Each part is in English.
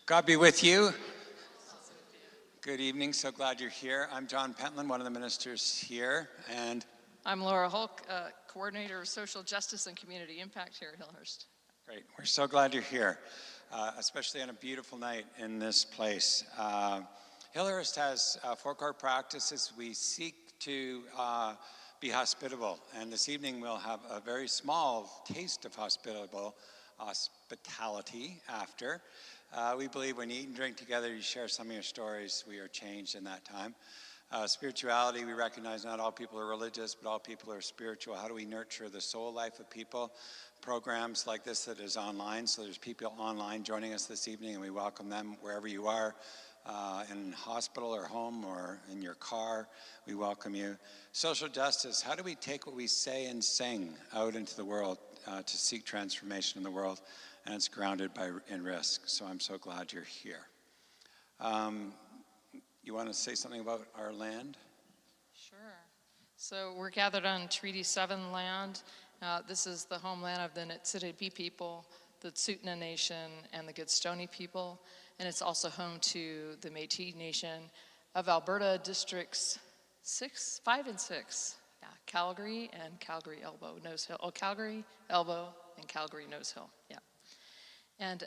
God be with you. Good evening, so glad you're here. I'm John Pentland, one of the ministers here, and I'm Laura Hulk, Coordinator of Social Justice and Community Impact here at Hillhurst. Great, we're so glad you're here, especially on a beautiful night in this place. Hillhurst has 4 core practices. We seek to be hospitable, and this evening we'll have a very small taste of hospitality after. We believe when you eat and drink together, you share some of your stories, we are changed in that time. Spirituality, we recognize not all people are religious, but all people are spiritual. How do we nurture the soul life of people? Programs like this that is online, so there's people online joining us this evening, and we welcome them wherever you are, in hospital or home or in your car, we welcome you. Social justice, how do we take what we say and sing out into the world to seek transformation in the world? And it's grounded in risk, so I'm so glad you're here. You want to say something about our land? Sure. So we're gathered on Treaty 7 land. This is the homeland of the Nitsitapi people, the Tsuut'ina Nation, and the Goodstoney people. And it's also home to the Métis Nation of Alberta districts 5 and 6. Yeah, Calgary and Calgary Elbow, Nose Hill. Oh, Calgary, Elbow, and Calgary Nose Hill. Yeah. And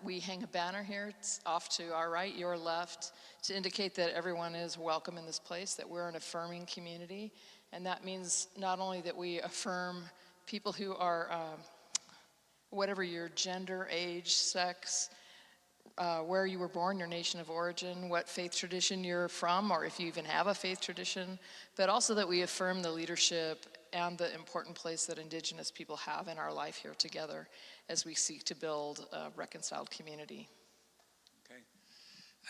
we hang a banner here. It's off to our right, your left, to indicate that everyone is welcome in this place, that we're an affirming community. And that means not only that we affirm people who are, whatever your gender, age, sex, where you were born, your nation of origin, what faith tradition you're from, or if you even have a faith tradition, but also that we affirm the leadership and the important place that Indigenous people have in our life here together as we seek to build a reconciled community. Okay.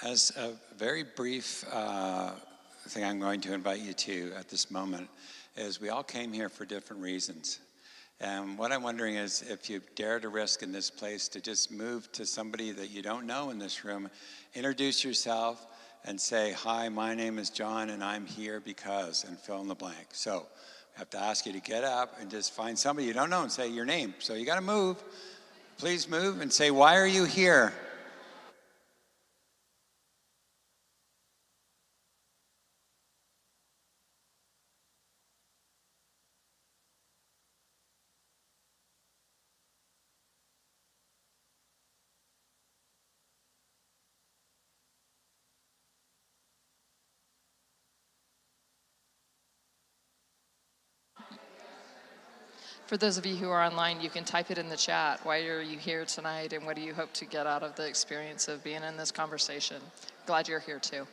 As a very brief thing I'm going to invite you to at this moment is we all came here for different reasons. And what I'm wondering is if you dare to risk in this place to just move to somebody that you don't know in this room, introduce yourself and say, hi, my name is John and I'm here because, and fill in the blank. So I have to ask you to get up and just find somebody you don't know and say your name. So you got to move. Please move and say, why are you here? For those of you who are online, you can type it in the chat. Why are you here tonight, and what do you hope to get out of the experience of being in this conversation? Glad you're here too.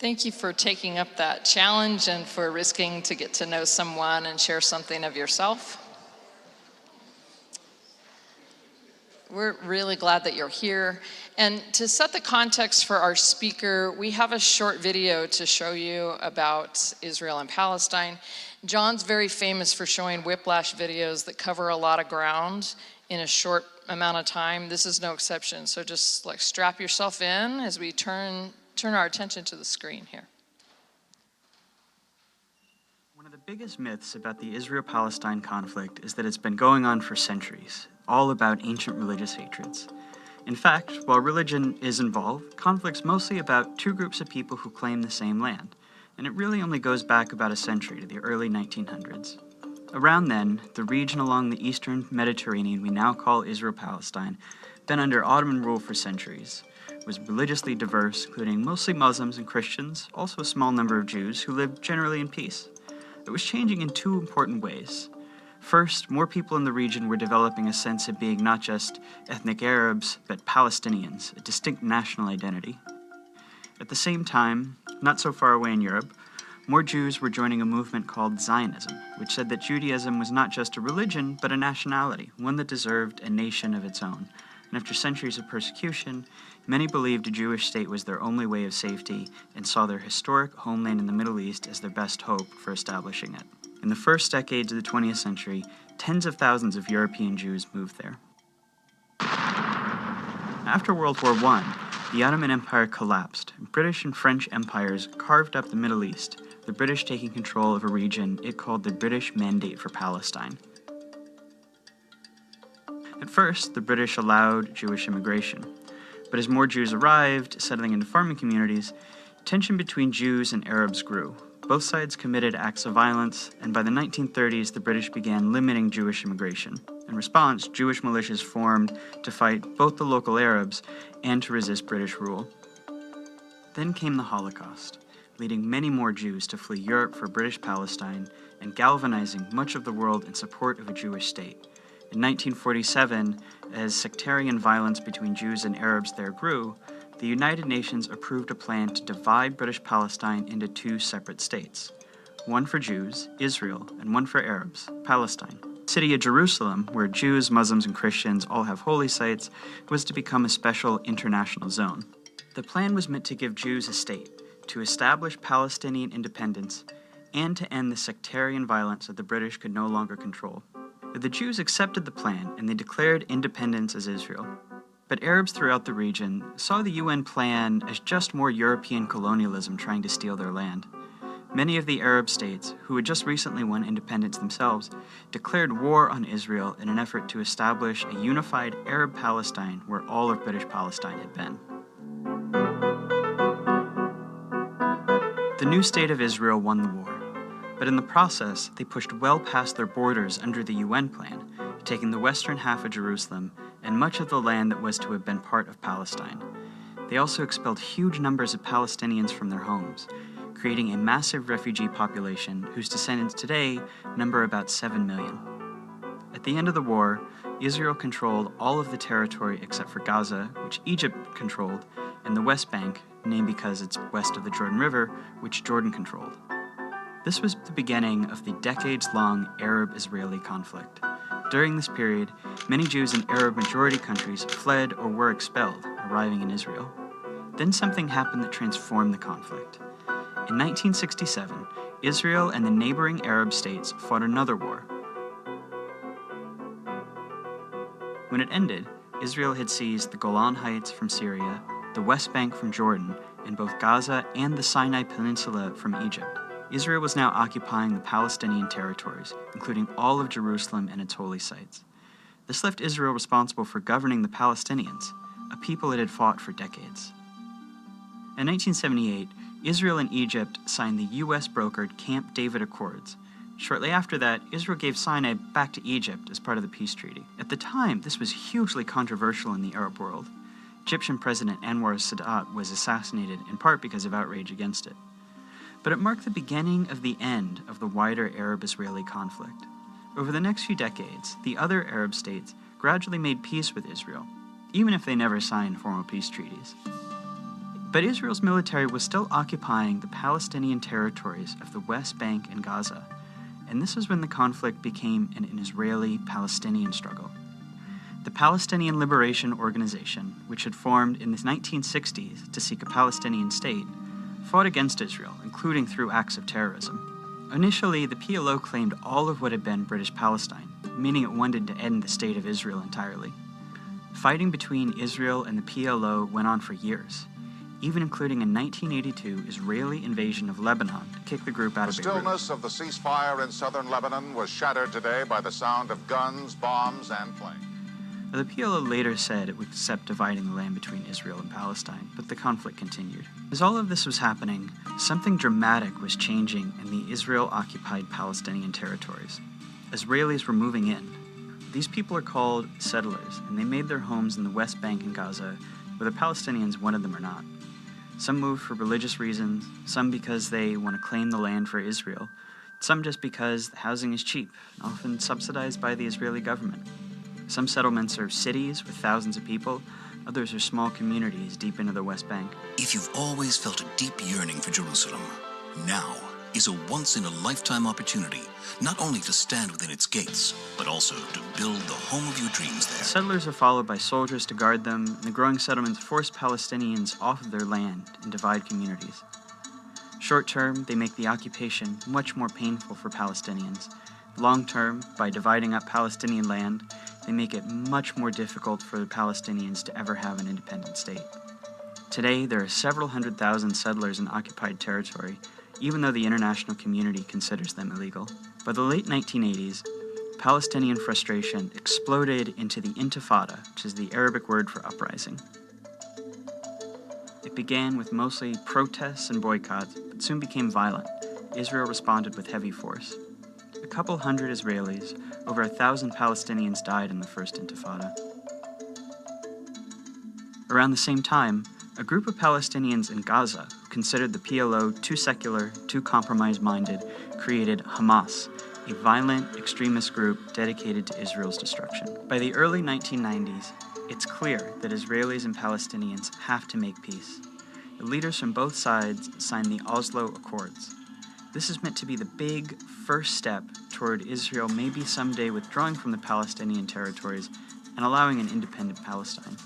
Thank you for taking up that challenge and for risking to get to know someone and share something of yourself. We're really glad that you're here. And to set the context for our speaker, we have a short video to show you about Israel and Palestine. John's very famous for showing whiplash videos that cover a lot of ground in a short amount of time. This is no exception. So just like strap yourself in as we turn our attention to the screen here. One of the biggest myths about the Israel-Palestine conflict is that it's been going on for centuries, all about ancient religious hatreds. In fact, while religion is involved, conflict's mostly about 2 groups of people who claim the same land, and it really only goes back about a century to the early 1900s. Around then, the region along the eastern Mediterranean we now call Israel-Palestine, been under Ottoman rule for centuries, was religiously diverse, including mostly Muslims and Christians, also a small number of Jews who lived generally in peace. It was changing in 2 important ways. First, more people in the region were developing a sense of being not just ethnic Arabs, but Palestinians, a distinct national identity. At the same time, not so far away in Europe, more Jews were joining a movement called Zionism, which said that Judaism was not just a religion, but a nationality, one that deserved a nation of its own. And after centuries of persecution, many believed a Jewish state was their only way of safety and saw their historic homeland in the Middle East as their best hope for establishing it. In the first decades of the 20th century, tens of thousands of European Jews moved there. After World War I, the Ottoman Empire collapsed, and British and French empires carved up the Middle East, the British taking control of a region it called the British Mandate for Palestine. At first, the British allowed Jewish immigration, but as more Jews arrived, settling into farming communities, tension between Jews and Arabs grew. Both sides committed acts of violence, and by the 1930s, the British began limiting Jewish immigration. In response, Jewish militias formed to fight both the local Arabs and to resist British rule. Then came the Holocaust, leading many more Jews to flee Europe for British Palestine and galvanizing much of the world in support of a Jewish state. In 1947, as sectarian violence between Jews and Arabs there grew, the United Nations approved a plan to divide British Palestine into two separate states, one for Jews, Israel, and one for Arabs, Palestine. The city of Jerusalem, where Jews, Muslims, and Christians all have holy sites, was to become a special international zone. The plan was meant to give Jews a state, to establish Palestinian independence, and to end the sectarian violence that the British could no longer control. The Jews accepted the plan, and they declared independence as Israel. But Arabs throughout the region saw the UN plan as just more European colonialism trying to steal their land. Many of the Arab states, who had just recently won independence themselves, declared war on Israel in an effort to establish a unified Arab Palestine where all of British Palestine had been. The new state of Israel won the war, but in the process, they pushed well past their borders under the UN plan, taking the western half of Jerusalem and much of the land that was to have been part of Palestine. They also expelled huge numbers of Palestinians from their homes, creating a massive refugee population whose descendants today number about 7 million. At the end of the war, Israel controlled all of the territory except for Gaza, which Egypt controlled, and the West Bank, named because it's west of the Jordan River, which Jordan controlled. This was the beginning of the decades-long Arab-Israeli conflict. During this period, many Jews in Arab-majority countries fled or were expelled, arriving in Israel. Then something happened that transformed the conflict. In 1967, Israel and the neighboring Arab states fought another war. When it ended, Israel had seized the Golan Heights from Syria, the West Bank from Jordan, and both Gaza and the Sinai Peninsula from Egypt. Israel was now occupying the Palestinian territories, including all of Jerusalem and its holy sites. This left Israel responsible for governing the Palestinians, a people it had fought for decades. In 1978, Israel and Egypt signed the US-brokered Camp David Accords. Shortly after that, Israel gave Sinai back to Egypt as part of the peace treaty. At the time, this was hugely controversial in the Arab world. Egyptian President Anwar Sadat was assassinated in part because of outrage against it. But it marked the beginning of the end of the wider Arab-Israeli conflict. Over the next few decades, the other Arab states gradually made peace with Israel, even if they never signed formal peace treaties. But Israel's military was still occupying the Palestinian territories of the West Bank and Gaza, and this is when the conflict became an Israeli-Palestinian struggle. The Palestinian Liberation Organization, which had formed in the 1960s to seek a Palestinian state, fought against Israel, including through acts of terrorism. Initially, the PLO claimed all of what had been British Palestine, meaning it wanted to end the state of Israel entirely. Fighting between Israel and the PLO went on for years, even including a 1982 Israeli invasion of Lebanon to kick the group out of Beirut. The stillness of the ceasefire in southern Lebanon was shattered today by the sound of guns, bombs, and flames. The PLO later said it would accept dividing the land between Israel and Palestine, but the conflict continued. As all of this was happening, something dramatic was changing in the Israel-occupied Palestinian territories. Israelis were moving in. These people are called settlers, and they made their homes in the West Bank and Gaza, whether Palestinians wanted them or not. Some moved for religious reasons, some because they want to claim the land for Israel, some just because the housing is cheap, often subsidized by the Israeli government. Some settlements are cities with thousands of people, others are small communities deep into the West Bank. If you've always felt a deep yearning for Jerusalem, now is a once-in-a-lifetime opportunity, not only to stand within its gates, but also to build the home of your dreams there. Settlers are followed by soldiers to guard them, and the growing settlements force Palestinians off of their land and divide communities. Short term, they make the occupation much more painful for Palestinians. Long term, by dividing up Palestinian land, they make it much more difficult for the Palestinians to ever have an independent state. Today, there are several 100,000 settlers in occupied territory, even though the international community considers them illegal. By the late 1980s, Palestinian frustration exploded into the Intifada, which is the Arabic word for uprising. It began with mostly protests and boycotts, but soon became violent. Israel responded with heavy force. A couple hundred Israelis, over 1,000 Palestinians died in the First Intifada. Around the same time, a group of Palestinians in Gaza, who considered the PLO too secular, too compromise-minded, created Hamas, a violent extremist group dedicated to Israel's destruction. By the early 1990s, it's clear that Israelis and Palestinians have to make peace. The leaders from both sides signed the Oslo Accords. This is meant to be the big first step toward Israel maybe someday withdrawing from the Palestinian territories and allowing an independent Palestine.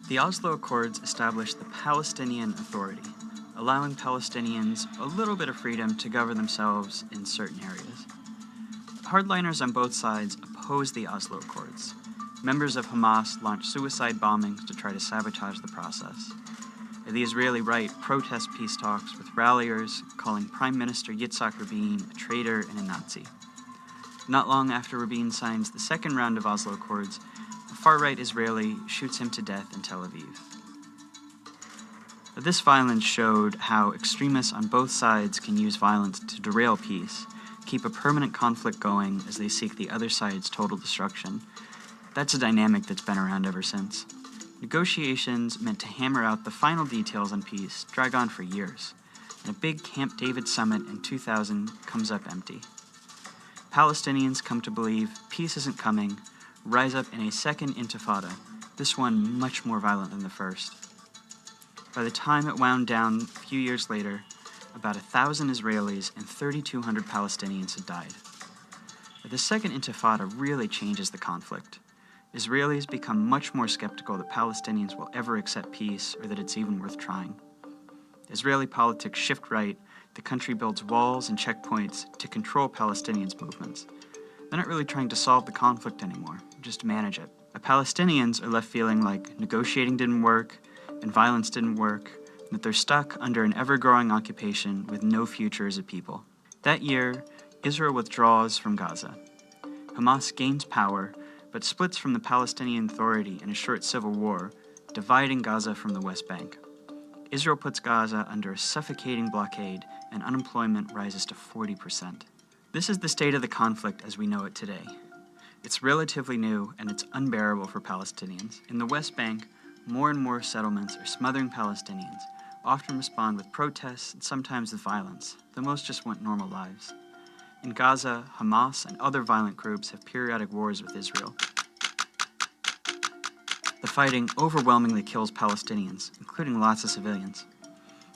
The Oslo Accords established the Palestinian Authority, allowing Palestinians a little bit of freedom to govern themselves in certain areas. Hardliners on both sides opposed the Oslo Accords. Members of Hamas launched suicide bombings to try to sabotage the process. The Israeli right protests peace talks with ralliers calling Prime Minister Yitzhak Rabin a traitor and a Nazi. Not long after Rabin signs the second round of Oslo Accords, a far-right Israeli shoots him to death in Tel Aviv. This violence showed how extremists on both sides can use violence to derail peace, keep a permanent conflict going as they seek the other side's total destruction. That's a dynamic that's been around ever since. Negotiations meant to hammer out the final details on peace drag on for years, and a big Camp David summit in 2000 comes up empty. Palestinians come to believe peace isn't coming, rise up in a second intifada, this one much more violent than the first. By the time it wound down a few years later, about 1,000 Israelis and 3,200 Palestinians had died. The second intifada really changes the conflict. Israelis become much more skeptical that Palestinians will ever accept peace or that it's even worth trying. Israeli politics shift right, the country builds walls and checkpoints to control Palestinians' movements. They're not really trying to solve the conflict anymore, just manage it. The Palestinians are left feeling like negotiating didn't work and violence didn't work, and that they're stuck under an ever-growing occupation with no future as a people. That year, Israel withdraws from Gaza. Hamas gains power, but splits from the Palestinian Authority in a short civil war, dividing Gaza from the West Bank. Israel puts Gaza under a suffocating blockade, and unemployment rises to 40%. This is the state of the conflict as we know it today. It's relatively new, and it's unbearable for Palestinians. In the West Bank, more and more settlements are smothering Palestinians, often respond with protests and sometimes with violence, though most just want normal lives. In Gaza, Hamas and other violent groups have periodic wars with Israel. The fighting overwhelmingly kills Palestinians, including lots of civilians.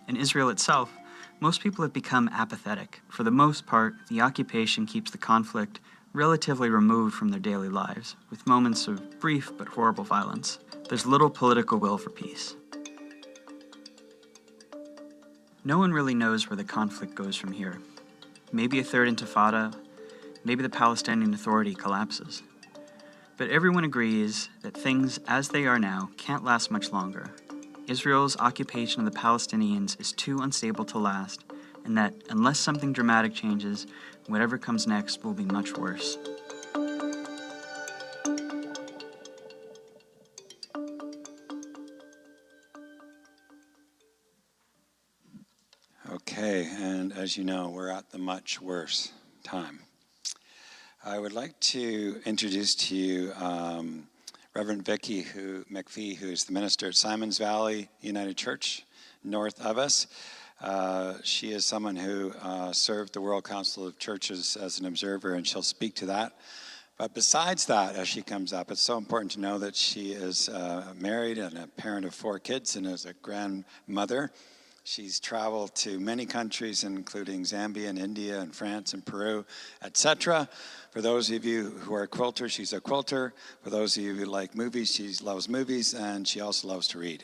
In Israel itself, most people have become apathetic. For the most part, the occupation keeps the conflict relatively removed from their daily lives, with moments of brief but horrible violence. There's little political will for peace. No one really knows where the conflict goes from here. Maybe a third intifada, maybe the Palestinian Authority collapses. But everyone agrees that things as they are now can't last much longer. Israel's occupation of the Palestinians is too unstable to last, and that unless something dramatic changes, whatever comes next will be much worse. Okay, and as you know, we're at the much worse time. I would like to introduce to you Reverend Vicki McPhee, who is the minister at Simons Valley United Church, north of us. She is someone who served the World Council of Churches as an observer, and she'll speak to that. But besides that, as she comes up, it's so important to know that she is married and a parent of 4 kids and is a grandmother. She's traveled to many countries, including Zambia and India and France and Peru, etc. For those of you who are quilters, she's a quilter. For those of you who like movies, she loves movies, and she also loves to read.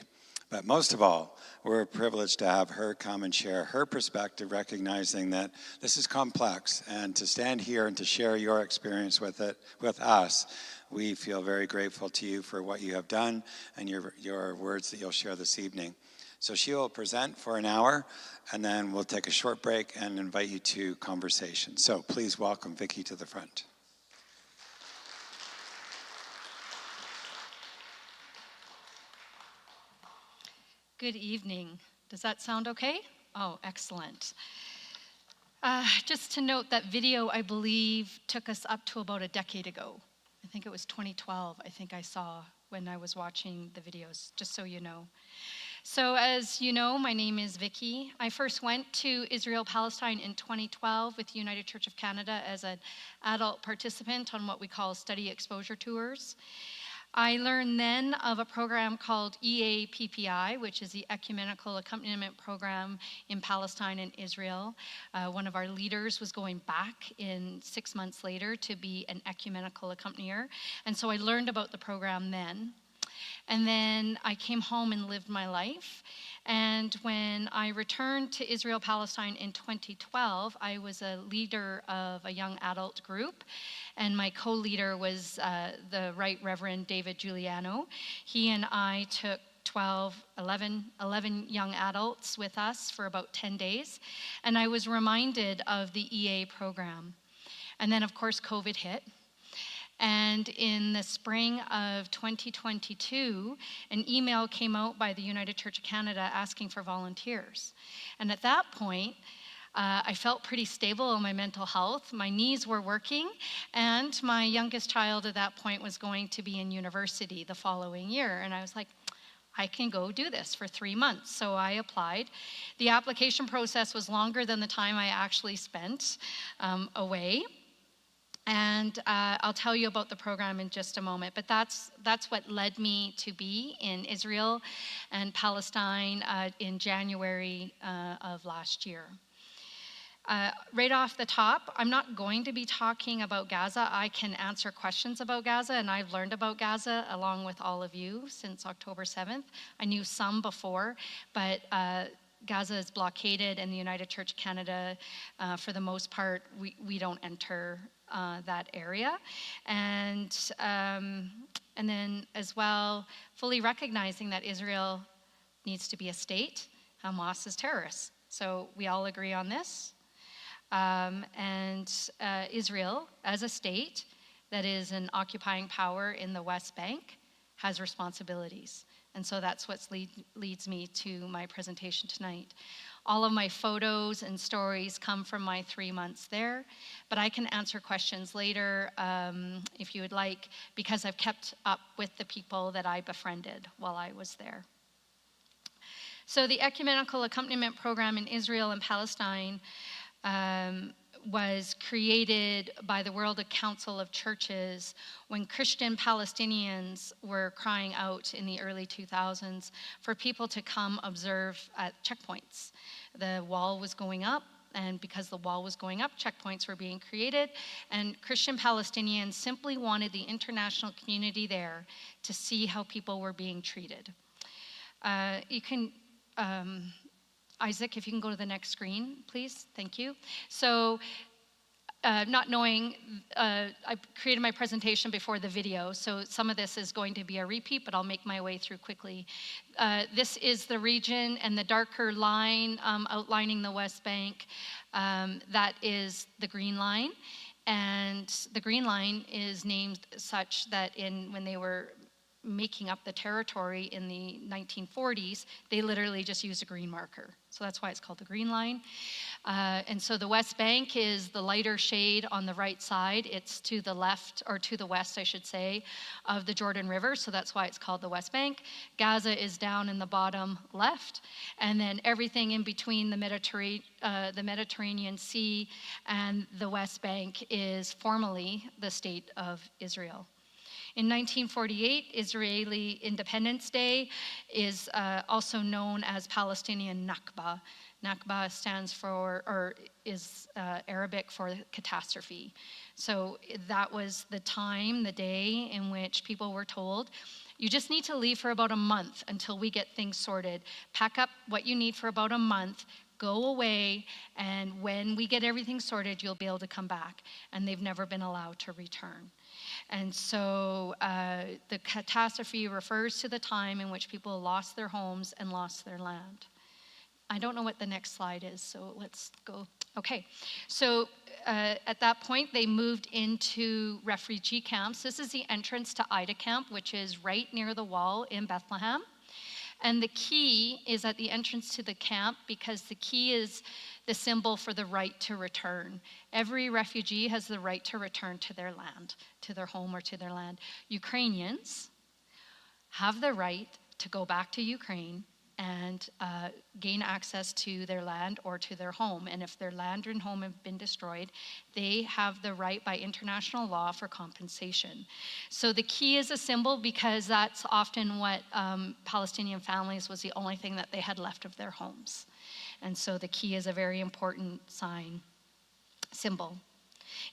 But most of all, we're privileged to have her come and share her perspective, recognizing that this is complex, and to stand here and to share your experience with it with us, we feel very grateful to you for what you have done and your words that you'll share this evening. So she will present for an hour, and then we'll take a short break and invite you to conversation. So please welcome Vicki to the front. Good evening. Does that sound okay? Oh, excellent. Just to note, that video, I believe, took us up to about a decade ago. I think it was 2012, I think I saw when I was watching the videos, just so you know. So as you know, my name is Vicki. I first went to Israel, Palestine in 2012 with the United Church of Canada as an adult participant on what we call study exposure tours. I learned then of a program called EAPPI, which is the Ecumenical Accompaniment Program in Palestine and Israel. One of our leaders was going back in 6 months later to be an ecumenical accompanier. And so I learned about the program then. And then I came home and lived my life. And when I returned to Israel, Palestine in 2012, I was a leader of a young adult group. And my co-leader was the Right Reverend David Giuliano. He and I took 11 young adults with us for about 10 days. And I was reminded of the EA program. And then, of course, COVID hit. And in the spring of 2022, an email came out by the United Church of Canada asking for volunteers. And at that point, I felt pretty stable in my mental health. My knees were working, and my youngest child at that point was going to be in university the following year. And I was like, I can go do this for 3 months. So I applied. The application process was longer than the time I actually spent away. And I'll tell you about the program in just a moment. But that's what led me to be in Israel and Palestine in January of last year. Right off the top, I'm not going to be talking about Gaza. I can answer questions about Gaza, and I've learned about Gaza along with all of you since October 7th. I knew some before, but Gaza is blockaded, and the United Church of Canada, for the most part, we don't enter that area. And then as well, fully recognizing that Israel needs to be a state, Hamas is terrorists. So we all agree on this. Israel, as a state that is an occupying power in the West Bank, has responsibilities. And so that's what leads me to my presentation tonight. All of my photos and stories come from my 3 months there, but I can answer questions later if you would like, because I've kept up with the people that I befriended while I was there. So the Ecumenical Accompaniment Program in Israel and Palestine was created by the World Council of Churches when Christian Palestinians were crying out in the early 2000s for people to come observe at checkpoints. The wall was going up, and because the wall was going up, checkpoints were being created, and Christian Palestinians simply wanted the international community there to see how people were being treated. You can Isaac, if you can go to the next screen, please. Thank you. So, not knowing, I created my presentation before the video, so some of this is going to be a repeat, but I'll make my way through quickly. This is the region, and the darker line outlining the West Bank, that is the green line. And the green line is named such that when they were making up the territory in the 1940s, they literally just used a green marker. So that's why it's called the Green Line. And so the West Bank is the lighter shade on the right side. It's to the left, or to the west, I should say, of the Jordan River. So that's why it's called the West Bank. Gaza is down in the bottom left. And then everything in between the Mediterranean Sea and the West Bank is formally the state of Israel. In 1948, Israeli Independence Day is also known as Palestinian Nakba. Nakba stands for, or is Arabic for catastrophe. So that was the time, the day in which people were told, you just need to leave for about a month until we get things sorted. Pack up what you need for about a month, go away, and when we get everything sorted, you'll be able to come back. And they've never been allowed to return. And so the catastrophe refers to the time in which people lost their homes and lost their land. I don't know what the next slide is, so let's go. Okay, so at that point, they moved into refugee camps. This is the entrance to Ida Camp, which is right near the wall in Bethlehem. And the key is at the entrance to the camp because the key is the symbol for the right to return. Every refugee has the right to return to their land, to their home or to their land. Ukrainians have the right to go back to Ukraine and gain access to their land or to their home. And if their land and home have been destroyed, they have the right by international law for compensation. So the key is a symbol because that's often what Palestinian families was the only thing that they had left of their homes. And so the key is a very important sign, symbol.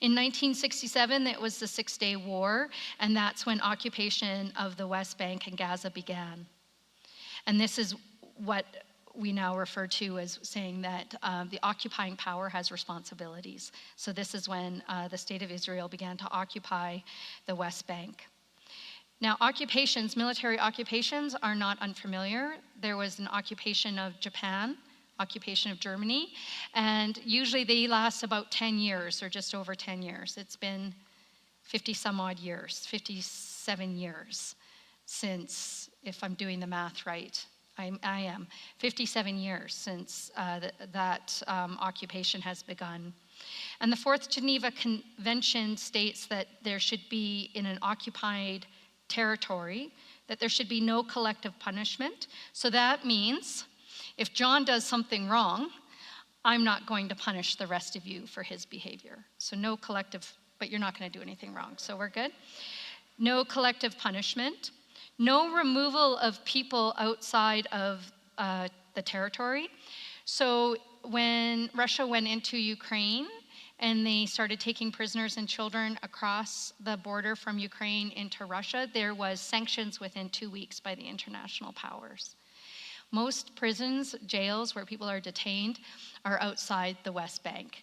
In 1967, it was the Six-Day War, and that's when occupation of the West Bank and Gaza began. And this is what we now refer to as saying that the occupying power has responsibilities. So this is when the State of Israel began to occupy the West Bank. Now, occupations, military occupations, are not unfamiliar. There was an occupation of Japan, occupation of Germany, and usually they last about 10 years or just over 10 years. It's been 50 some odd years, 57 years since, if I'm doing the math right, I am, 57 years since that occupation has begun. And the Fourth Geneva Convention states that there should be, in an occupied territory, that there should be no collective punishment. So that means if John does something wrong, I'm not going to punish the rest of you for his behavior. So no collective, but you're not going to do anything wrong. So we're good. No collective punishment. No removal of people outside of the territory. So when Russia went into Ukraine and they started taking prisoners and children across the border from Ukraine into Russia, there was sanctions within 2 weeks by the international powers. Most prisons, jails where people are detained, are outside the West Bank.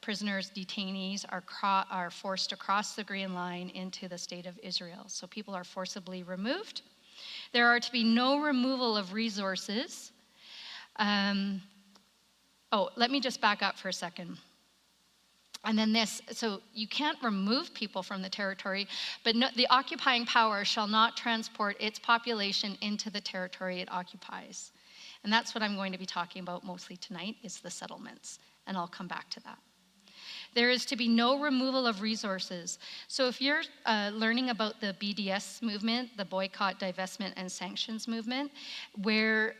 Prisoners, detainees are forced to cross the Green Line into the State of Israel. So people are forcibly removed. There are to be no removal of resources. Let me just back up for a second. And then this, so you can't remove people from the territory, but no, the occupying power shall not transport its population into the territory it occupies. And that's what I'm going to be talking about mostly tonight, is the settlements. And I'll come back to that. There is to be no removal of resources. So if you're learning about the BDS movement, the Boycott, Divestment, and Sanctions movement, where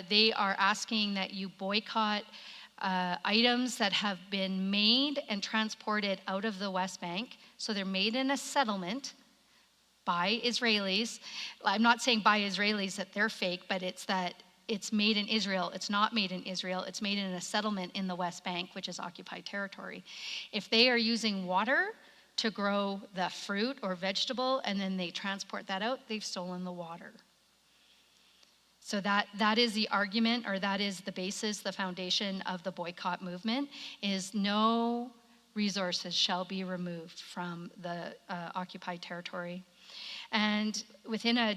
they are asking that you boycott items that have been made and transported out of the West Bank. So they're made in a settlement by Israelis. I'm not saying by Israelis that they're fake, but it's that it's made in Israel. It's not made in Israel. It's made in a settlement in the West Bank, which is occupied territory. If they are using water to grow the fruit or vegetable and then they transport that out, they've stolen the water. So that is the argument, or that is the basis, the foundation of the boycott movement, is no resources shall be removed from the occupied territory. And within a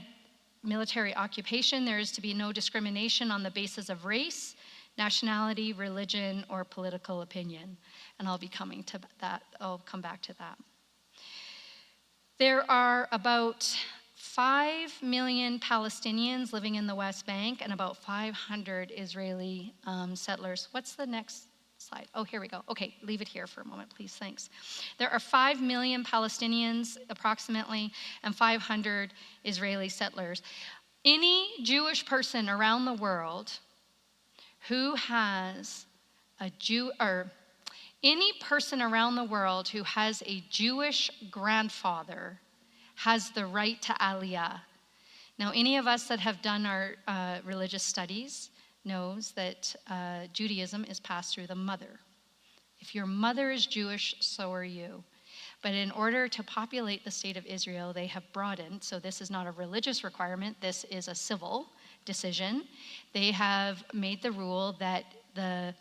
military occupation, there is to be no discrimination on the basis of race, nationality, religion, or political opinion. And I'll be coming to that. I'll come back to that. There are about 5 million Palestinians living in the West Bank and about 500 Israeli settlers. What's the next slide? Oh, here we go. Okay, leave it here for a moment, please. Thanks. There are 5 million Palestinians, approximately, and 500 Israeli settlers. Any Jewish person around the world who has any person around the world who has a Jewish grandfather has the right to aliyah. Now, any of us that have done our religious studies knows that Judaism is passed through the mother. If your mother is Jewish, so are you. But in order to populate the state of Israel, they have broadened, so this is not a religious requirement, this is a civil decision. They have made the rule that the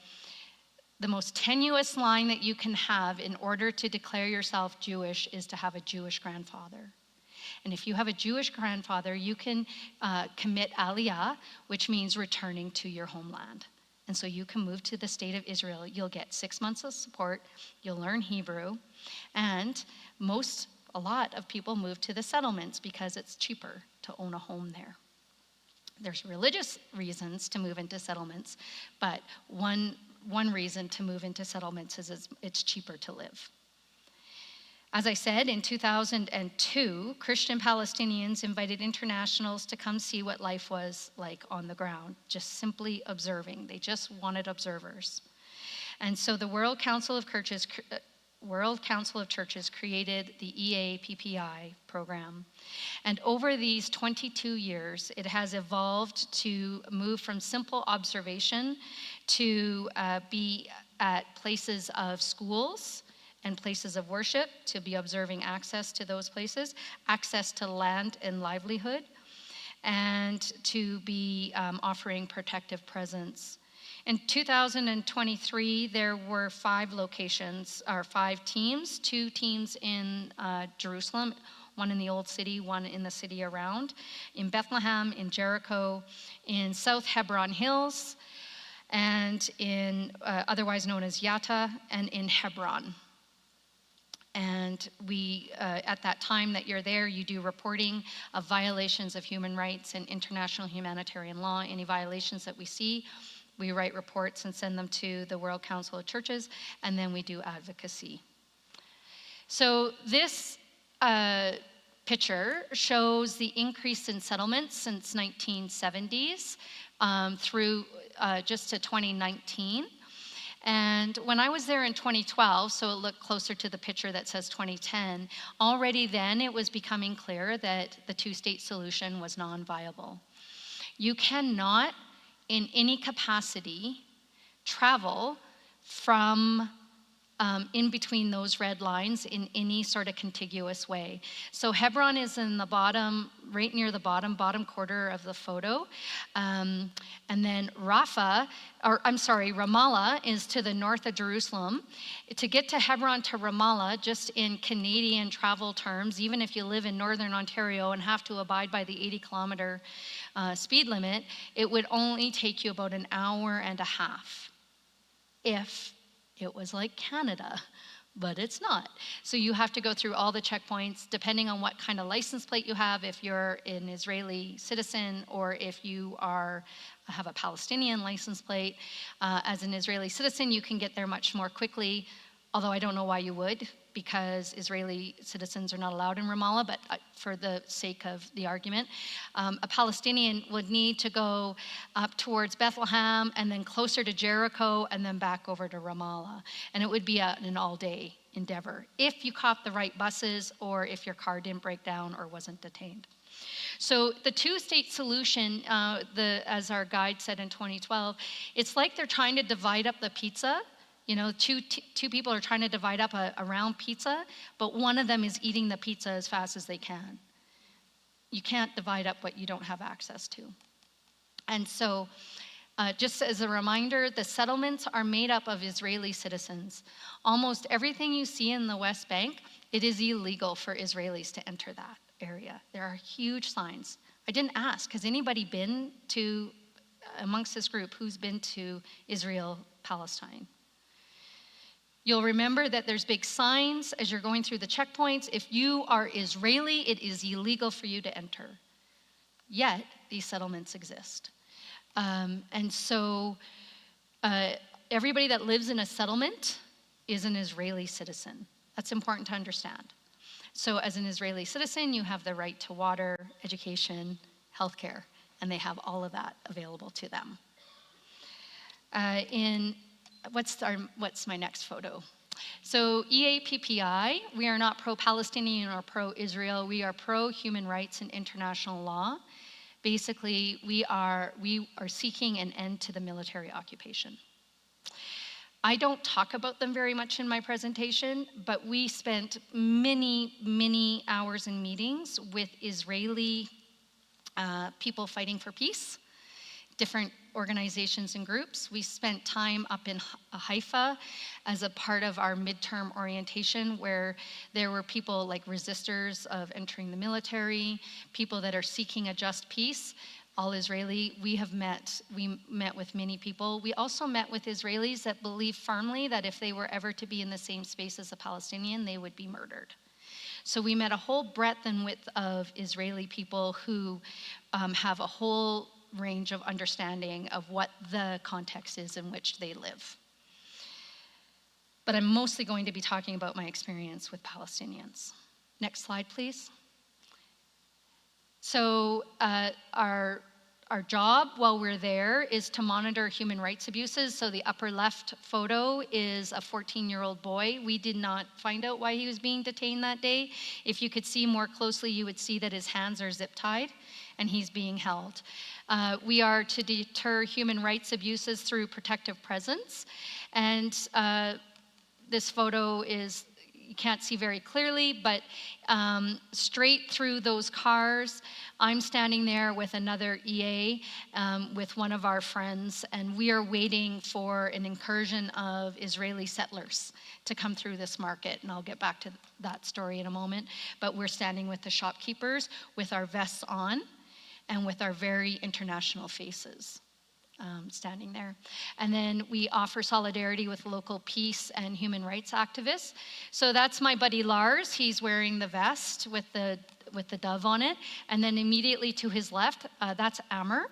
most tenuous line that you can have in order to declare yourself Jewish is to have a Jewish grandfather. And if you have a Jewish grandfather, you can commit aliyah, which means returning to your homeland. And so you can move to the state of Israel. You'll get 6 months of support, you'll learn Hebrew, and a lot of people move to the settlements because it's cheaper to own a home there. There's religious reasons to move into settlements, but one reason to move into settlements is it's cheaper to live. As I said, in 2002, Christian Palestinians invited internationals to come see what life was like on the ground, just simply observing. They just wanted observers. And so the World Council of Churches created the EAPPI program. And over these 22 years, it has evolved to move from simple observation to be at places of schools and places of worship, to be observing access to those places, access to land and livelihood, and to be offering protective presence. In 2023, there were 5 locations, or 5 teams, 2 teams in Jerusalem, one in the Old City, one in the city around, in Bethlehem, in Jericho, in South Hebron Hills, and in otherwise known as Yatta, and in Hebron. And we, at that time that you're there, you do reporting of violations of human rights and international humanitarian law. Any violations that we see, we write reports and send them to the World Council of Churches, and then we do advocacy. So this picture shows the increase in settlements since 1970s through just to 2019. And when I was there in 2012, so it looked closer to the picture that says 2010, already then it was becoming clear that the two-state solution was non-viable. You cannot, in any capacity, travel from in between those red lines in any sort of contiguous way. So Hebron is in the bottom, right near the bottom quarter of the photo. And then Ramallah is to the north of Jerusalem. To get to Hebron to Ramallah, just in Canadian travel terms, even if you live in Northern Ontario and have to abide by the 80-kilometer speed limit, it would only take you about an hour and a half if it was like Canada, but it's not. So you have to go through all the checkpoints, depending on what kind of license plate you have, if you're an Israeli citizen or if you have a Palestinian license plate. As an Israeli citizen, you can get there much more quickly, although I don't know why you would, because Israeli citizens are not allowed in Ramallah, but for the sake of the argument, a Palestinian would need to go up towards Bethlehem and then closer to Jericho and then back over to Ramallah. And it would be an all-day endeavor if you caught the right buses or if your car didn't break down or wasn't detained. So the two-state solution, as our guide said in 2012, it's like they're trying to divide up the pizza. You know, two people are trying to divide up a round pizza, but one of them is eating the pizza as fast as they can. You can't divide up what you don't have access to. And so, just as a reminder, the settlements are made up of Israeli citizens. Almost everything you see in the West Bank, it is illegal for Israelis to enter that area. There are huge signs. I didn't ask, has anybody been to, amongst this group, who's been to Israel, Palestine? You'll remember that there's big signs as you're going through the checkpoints. If you are Israeli, it is illegal for you to enter. Yet, these settlements exist. And so everybody that lives in a settlement is an Israeli citizen. That's important to understand. So as an Israeli citizen, you have the right to water, education, healthcare, and they have all of that available to them. What's my next photo? So EAPPI, we are not pro-Palestinian or pro-Israel. We are pro-human rights and international law. Basically, we are seeking an end to the military occupation. I don't talk about them very much in my presentation, but we spent many, many hours in meetings with Israeli people fighting for peace, different organizations and groups. We spent time up in Haifa as a part of our midterm orientation, where there were people like resistors of entering the military, people that are seeking a just peace, all Israeli. We met with many people. We also met with Israelis that believe firmly that if they were ever to be in the same space as a Palestinian, they would be murdered. So we met a whole breadth and width of Israeli people who have a whole range of understanding of what the context is in which they live. But I'm mostly going to be talking about my experience with Palestinians. Next slide, please. So our job while we're there is to monitor human rights abuses. So the upper left photo is a 14-year-old boy. We did not find out why he was being detained that day. If you could see more closely, you would see that his hands are zip-tied and he's being held. We are to deter human rights abuses through protective presence. And this photo is, you can't see very clearly, but straight through those cars, I'm standing there with another EA, with one of our friends, and we are waiting for an incursion of Israeli settlers to come through this market, and I'll get back to that story in a moment. But we're standing with the shopkeepers with our vests on and with our very international faces. Standing there. And then we offer solidarity with local peace and human rights activists. So that's my buddy Lars. He's wearing the vest with the dove on it. And then immediately to his left, that's Amer.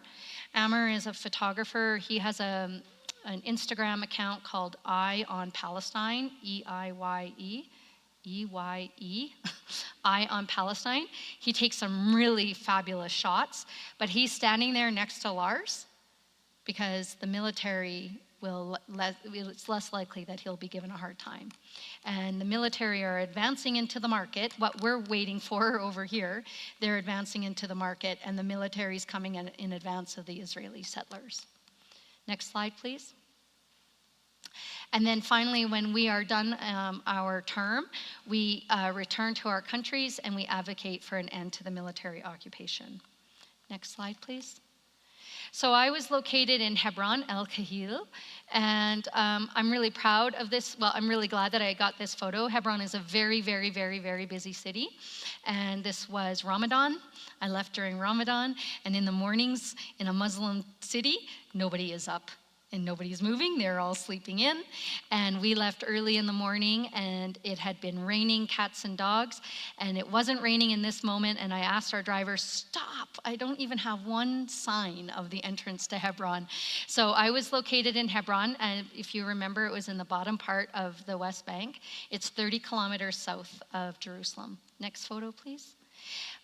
Amer is a photographer. He has an Instagram account called Eye on Palestine, E-I-Y-E. E-Y-E, Eye on Palestine. He takes some really fabulous shots, but he's standing there next to Lars, because the military it's less likely that he'll be given a hard time. And the military are advancing into the market, what we're waiting for over here, they're advancing into the market, and the military's coming in advance of the Israeli settlers. Next slide, please. And then finally, when we are done our term, we return to our countries and we advocate for an end to the military occupation. Next slide, please. So I was located in Hebron, El Kahil, and I'm really proud of this. Well, I'm really glad that I got this photo. Hebron is a very, very, very, very busy city, and this was Ramadan. I left during Ramadan, and in the mornings in a Muslim city, nobody is up and nobody's moving. They're all sleeping in, and we left early in the morning, and it had been raining cats and dogs, and it wasn't raining in this moment, and I asked our driver, stop, I don't even have one sign of the entrance to Hebron. So I was located in Hebron, and if you remember, it was in the bottom part of the West Bank. It's 30 kilometers south of Jerusalem. Next photo, please.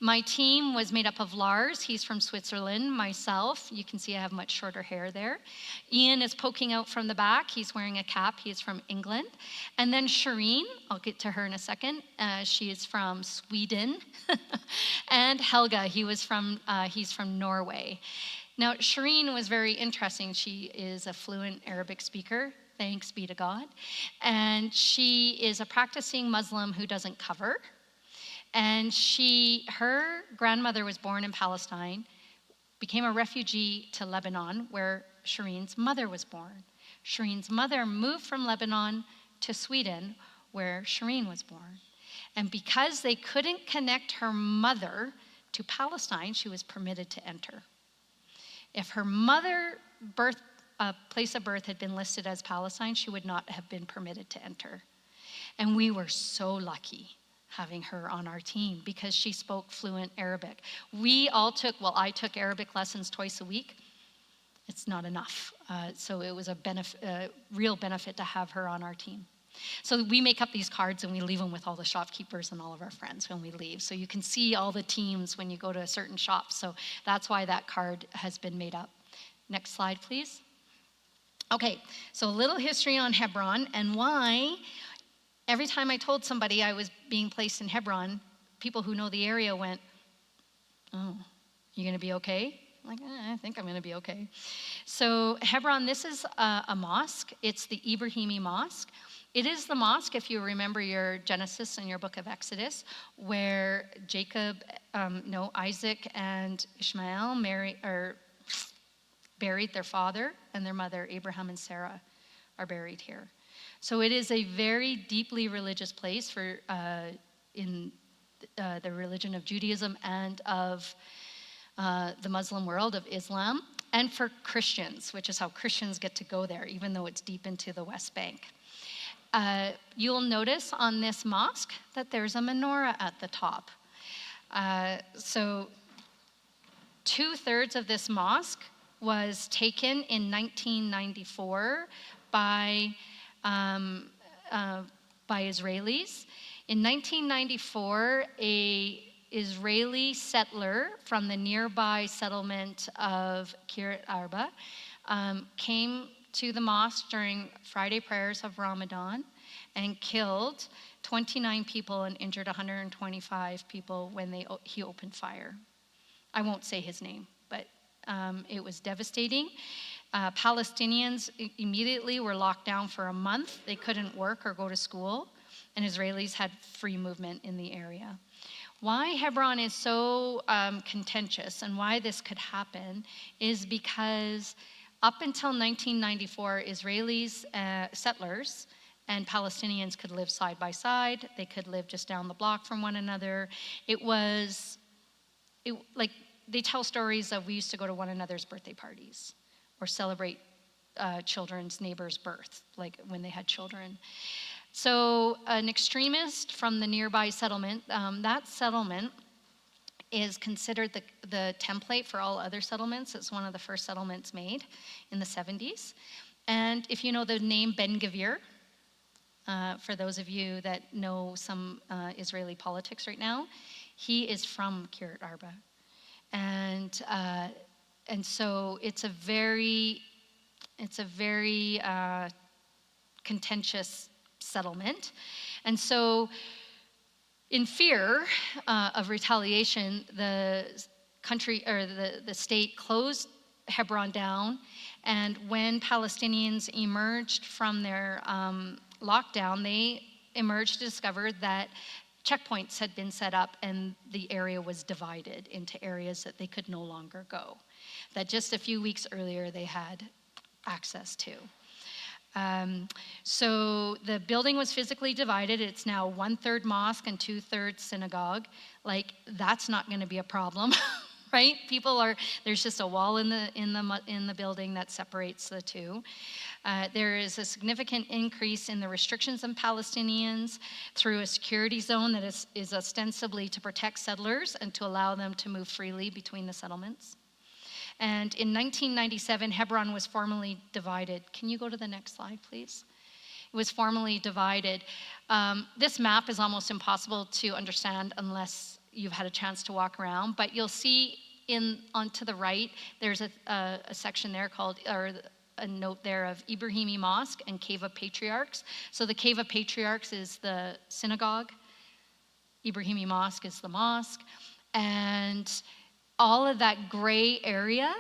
My team was made up of Lars, he's from Switzerland, myself, you can see I have much shorter hair there. Ian is poking out from the back, he's wearing a cap, he's from England. And then Shireen, I'll get to her in a second, she is from Sweden. And Helga, he's from Norway. Now, Shireen was very interesting. She is a fluent Arabic speaker, thanks be to God. And she is a practicing Muslim who doesn't cover. And her grandmother was born in Palestine, became a refugee to Lebanon, where Shireen's mother was born. Shireen's mother moved from Lebanon to Sweden, where Shireen was born. And because they couldn't connect her mother to Palestine, she was permitted to enter. If her mother place of birth had been listed as Palestine, she would not have been permitted to enter. And we were so lucky having her on our team because she spoke fluent Arabic. I took Arabic lessons twice a week. It's not enough. So it was a real benefit to have her on our team. So we make up these cards and we leave them with all the shopkeepers and all of our friends when we leave. So you can see all the teams when you go to a certain shop. So that's why that card has been made up. Next slide, please. Okay, so a little history on Hebron and why every time I told somebody I was being placed in Hebron, people who know the area went, "Oh, you gonna be okay?" I'm like, I think I'm gonna be okay. So Hebron, this is a mosque. It's the Ibrahimi Mosque. It is the mosque, if you remember your Genesis and your book of Exodus, where Isaac and Ishmael buried their father and their mother, Abraham and Sarah, are buried here. So it is a very deeply religious place in the religion of Judaism and of the Muslim world, of Islam, and for Christians, which is how Christians get to go there, even though it's deep into the West Bank. You'll notice on this mosque that there's a menorah at the top. So 2/3 of this mosque was taken in 1994 by Israelis. In 1994, a Israeli settler from the nearby settlement of Kiryat Arba came to the mosque during Friday prayers of Ramadan and killed 29 people and injured 125 people when he opened fire. I won't say his name, but it was devastating. Palestinians immediately were locked down for a month. They couldn't work or go to school, and Israelis had free movement in the area. Why Hebron is so contentious and why this could happen is because up until 1994, Israelis, settlers, and Palestinians could live side by side. They could live just down the block from one another. Like they tell stories of we used to go to one another's birthday parties or celebrate children's neighbors' birth, like when they had children. So an extremist from the nearby settlement, that settlement is considered the template for all other settlements. It's one of the first settlements made in the 70s. And if you know the name Ben-Gvir, for those of you that know some Israeli politics right now, he is from Kiryat Arba. And so it's a very contentious settlement. And so in fear of retaliation, the country or the state closed Hebron down. And when Palestinians emerged from their lockdown, they emerged to discover that checkpoints had been set up and the area was divided into areas that they could no longer go, that just a few weeks earlier they had access to. So the building was physically divided. It's now 1/3 mosque and 2/3 synagogue. Like, that's not going to be a problem, right? There's just a wall in the building that separates the two. There is a significant increase in the restrictions on Palestinians through a security zone that is ostensibly to protect settlers and to allow them to move freely between the settlements. And in 1997, Hebron was formally divided. Can you go to the next slide, please? It was formally divided. This map is almost impossible to understand unless you've had a chance to walk around, but you'll see on to the right, there's a section there called, or a note there of Ibrahimi Mosque and Cave of Patriarchs. So the Cave of Patriarchs is the synagogue. Ibrahimi Mosque is the mosque. And all of that gray area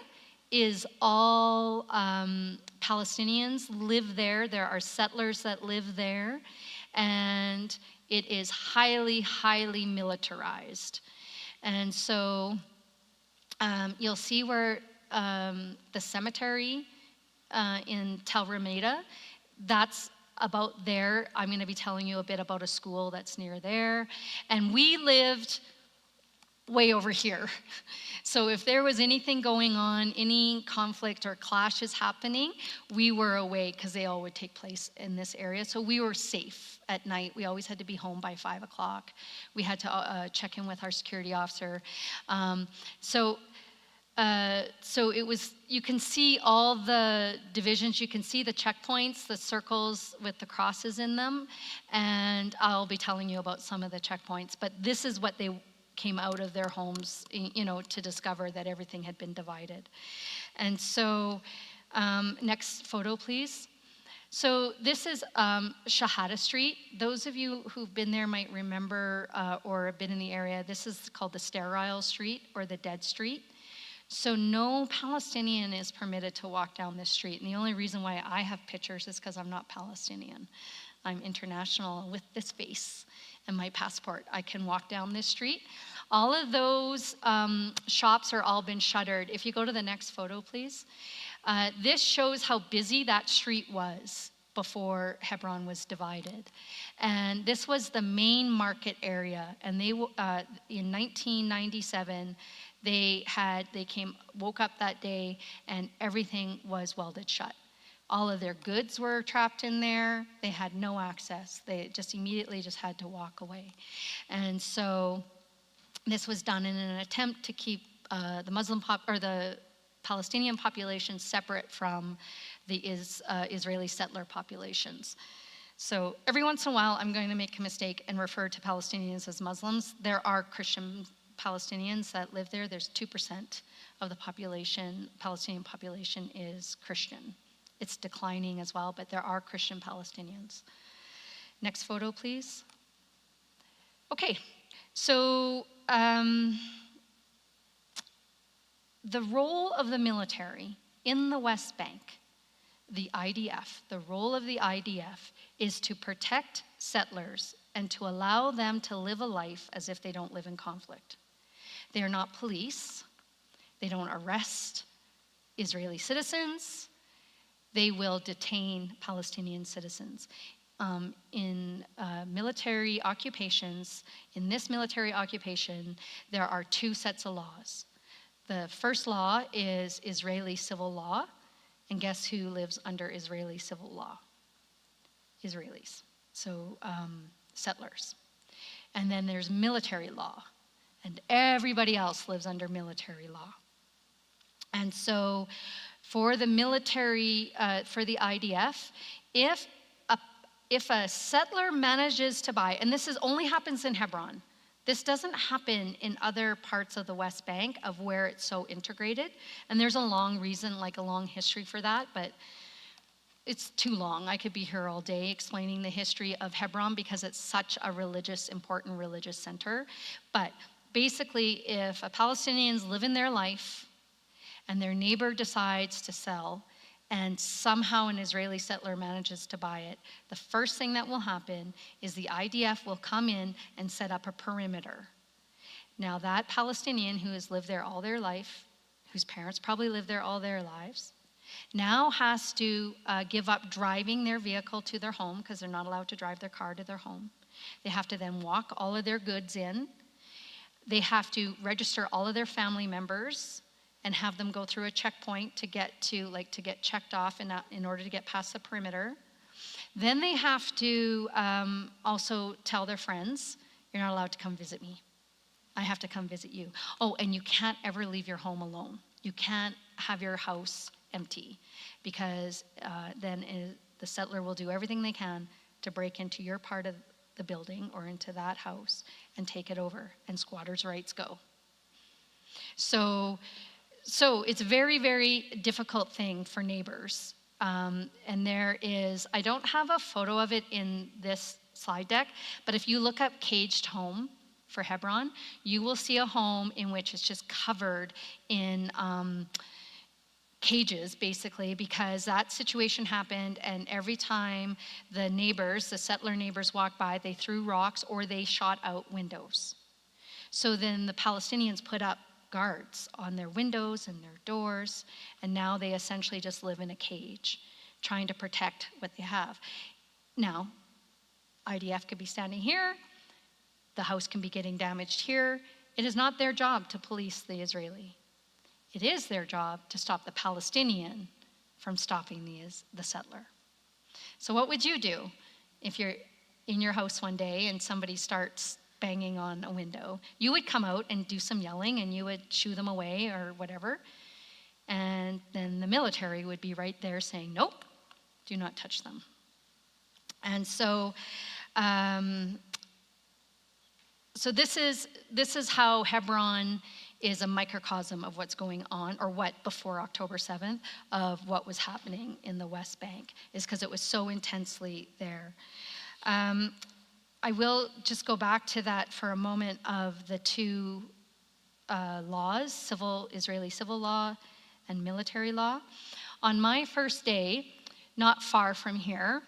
is all Palestinians live there. There are settlers that live there. And it is highly, highly militarized. And so you'll see where the cemetery in Tel Rameda, that's about there. I'm going to be telling you a bit about a school that's near there. And we lived way over here. So if there was anything going on, any conflict or clashes happening, we were away because they all would take place in this area. So we were safe at night. We always had to be home by 5 o'clock. We had to check in with our security officer. So it was, you can see all the divisions, you can see the checkpoints, the circles with the crosses in them, and I'll be telling you about some of the checkpoints, but this is what they came out of their homes, to discover that everything had been divided. And so, next photo, please. So this is Shahada Street. Those of you who've been there might remember or have been in the area. This is called the Sterile Street or the Dead Street. So no Palestinian is permitted to walk down this street. And the only reason why I have pictures is because I'm not Palestinian. I'm international with this face and my passport. I can walk down this street. All of those shops are all been shuttered. If you go to the next photo, please. This shows how busy that street was before Hebron was divided. And this was the main market area. And they in 1997, woke up that day and everything was welded shut. All of their goods were trapped in there. They had no access. They just immediately just had to walk away. And so this was done in an attempt to keep the Palestinian population separate from the Israeli settler populations. So every once in a while, I'm going to make a mistake and refer to Palestinians as Muslims. There are Christian Palestinians that live there. There's 2% of the population, Palestinian population is Christian. It's declining as well, but there are Christian Palestinians. Next photo, please. Okay, so the role of the military in the West Bank, the IDF, the role of the IDF is to protect settlers and to allow them to live a life as if they don't live in conflict. They are not police. They don't arrest Israeli citizens. They will detain Palestinian citizens. In military occupations, in this military occupation, there are two sets of laws. The first law is Israeli civil law, and guess who lives under Israeli civil law? Israelis, so settlers. And then there's military law, and everybody else lives under military law. And so for the military, for the IDF, if a settler manages to buy, and this only happens in Hebron, this doesn't happen in other parts of the West Bank of where it's so integrated. And there's a long reason, like a long history for that, but it's too long. I could be here all day explaining the history of Hebron because it's such a important religious center. But basically, if a Palestinians live in their life and their neighbor decides to sell, and somehow an Israeli settler manages to buy it, the first thing that will happen is the IDF will come in and set up a perimeter. Now that Palestinian who has lived there all their life, whose parents probably lived there all their lives, now has to give up driving their vehicle to their home because they're not allowed to drive their car to their home. They have to then walk all of their goods in. They have to register all of their family members and have them go through a checkpoint to get checked off in order to get past the perimeter. Then they have to also tell their friends, you're not allowed to come visit me. I have to come visit you. Oh, and you can't ever leave your home alone. You can't have your house empty because then the settler will do everything they can to break into your part of the building or into that house and take it over, and squatters' rights go. So it's a very, very difficult thing for neighbors. And I don't have a photo of it in this slide deck, but if you look up caged home for Hebron, you will see a home in which it's just covered in cages, basically, because that situation happened, and every time the settler neighbors walked by, they threw rocks or they shot out windows. So then the Palestinians put up guards on their windows and their doors, and now they essentially just live in a cage, trying to protect what they have. Now, IDF could be standing here, the house can be getting damaged here. It is not their job to police the Israeli. It is their job to stop the Palestinian from stopping the settler. So what would you do if you're in your house one day and somebody starts banging on a window? You would come out and do some yelling and you would shoo them away or whatever. And then the military would be right there saying, nope, do not touch them. And so this is how Hebron is a microcosm of what's going on, or what before October 7th, of what was happening in the West Bank, is because it was so intensely there. I will just go back to that for a moment of the two laws, Israeli civil law and military law. On my first day, not far from here,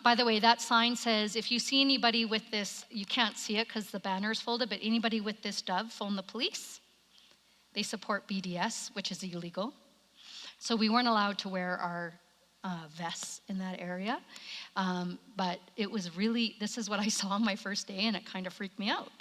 by the way, that sign says, if you see anybody with this, you can't see it because the banner is folded, but anybody with this dove, phone the police. They support BDS, which is illegal. So we weren't allowed to wear our vests in that area. But it was really, this is what I saw on my first day, and it kind of freaked me out.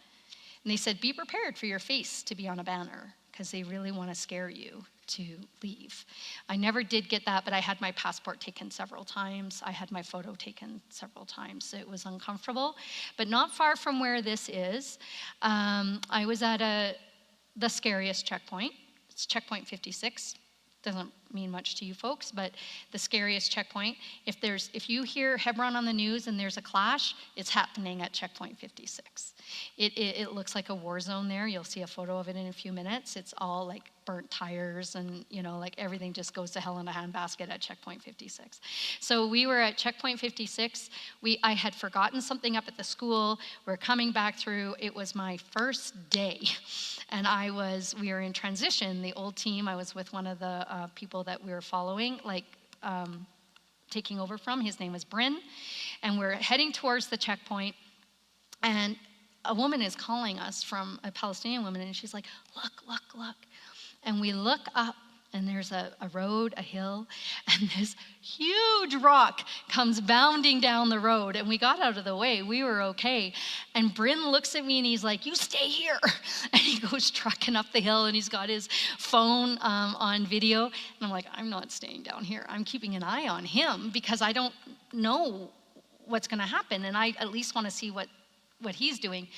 And they said, be prepared for your face to be on a banner, because they really want to scare you to leave. I never did get that, but I had my passport taken several times. I had my photo taken several times. So it was uncomfortable. But not far from where this is, I was at the scariest checkpoint. It's checkpoint 56. Doesn't mean much to you folks, but the scariest checkpoint. If you hear Hebron on the news and there's a clash, it's happening at checkpoint 56. It looks like a war zone there. You'll see a photo of it in a few minutes. It's all like burnt tires, and like everything just goes to hell in a handbasket at checkpoint 56. So we were at checkpoint 56. I had forgotten something up at the school. We're coming back through. It was my first day, and we were in transition. The old team, I was with one of the people that we were following, taking over from. His name was Bryn, and we're heading towards the checkpoint, and a woman is calling us, from a Palestinian woman, and she's like, look, look, look. And we look up, and there's a road, a hill, and this huge rock comes bounding down the road, and we got out of the way. We were okay. And Bryn looks at me, and he's like, you stay here. And he goes trucking up the hill, and he's got his phone on video. And I'm like, I'm not staying down here. I'm keeping an eye on him, because I don't know what's going to happen, and I at least want to see what he's doing.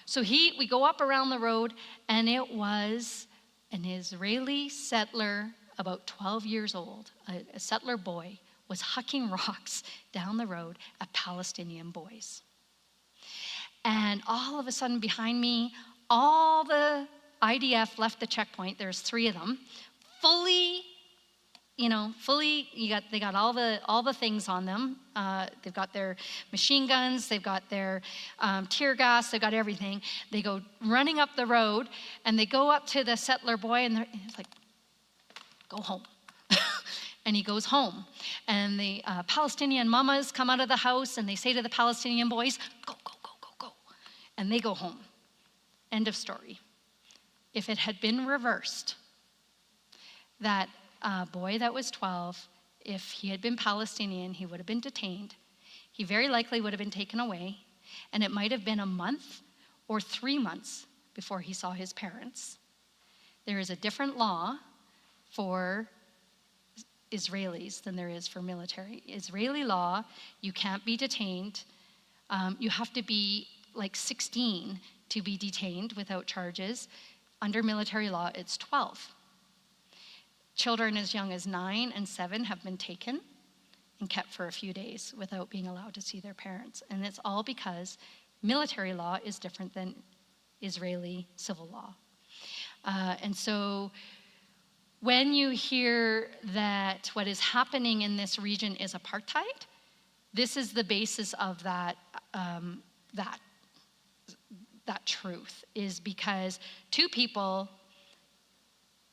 So we go up around the road, and it was an Israeli settler, about 12 years old, a settler boy, was hucking rocks down the road at Palestinian boys. And all of a sudden behind me, all the IDF left the checkpoint. There's 3 of them, fully, they got all the things on them. They've got their machine guns, they've got their tear gas, they've got everything. They go running up the road, and they go up to the settler boy, and it's like, go home. And he goes home. And the Palestinian mamas come out of the house, and they say to the Palestinian boys, go, go, go, go, go. And they go home. End of story. If it had been reversed, that boy that was 12, if he had been Palestinian, he would have been detained. He very likely would have been taken away, and it might have been a month or 3 months before he saw his parents. There is a different law for Israelis than there is for military. Israeli law, you can't be detained. You have to be like 16 to be detained without charges. Under military law, it's 12. Children as young as 9 and 7 have been taken and kept for a few days without being allowed to see their parents. And it's all because military law is different than Israeli civil law. And so when you hear that what is happening in this region is apartheid, this is the basis of that truth, is because 2 people,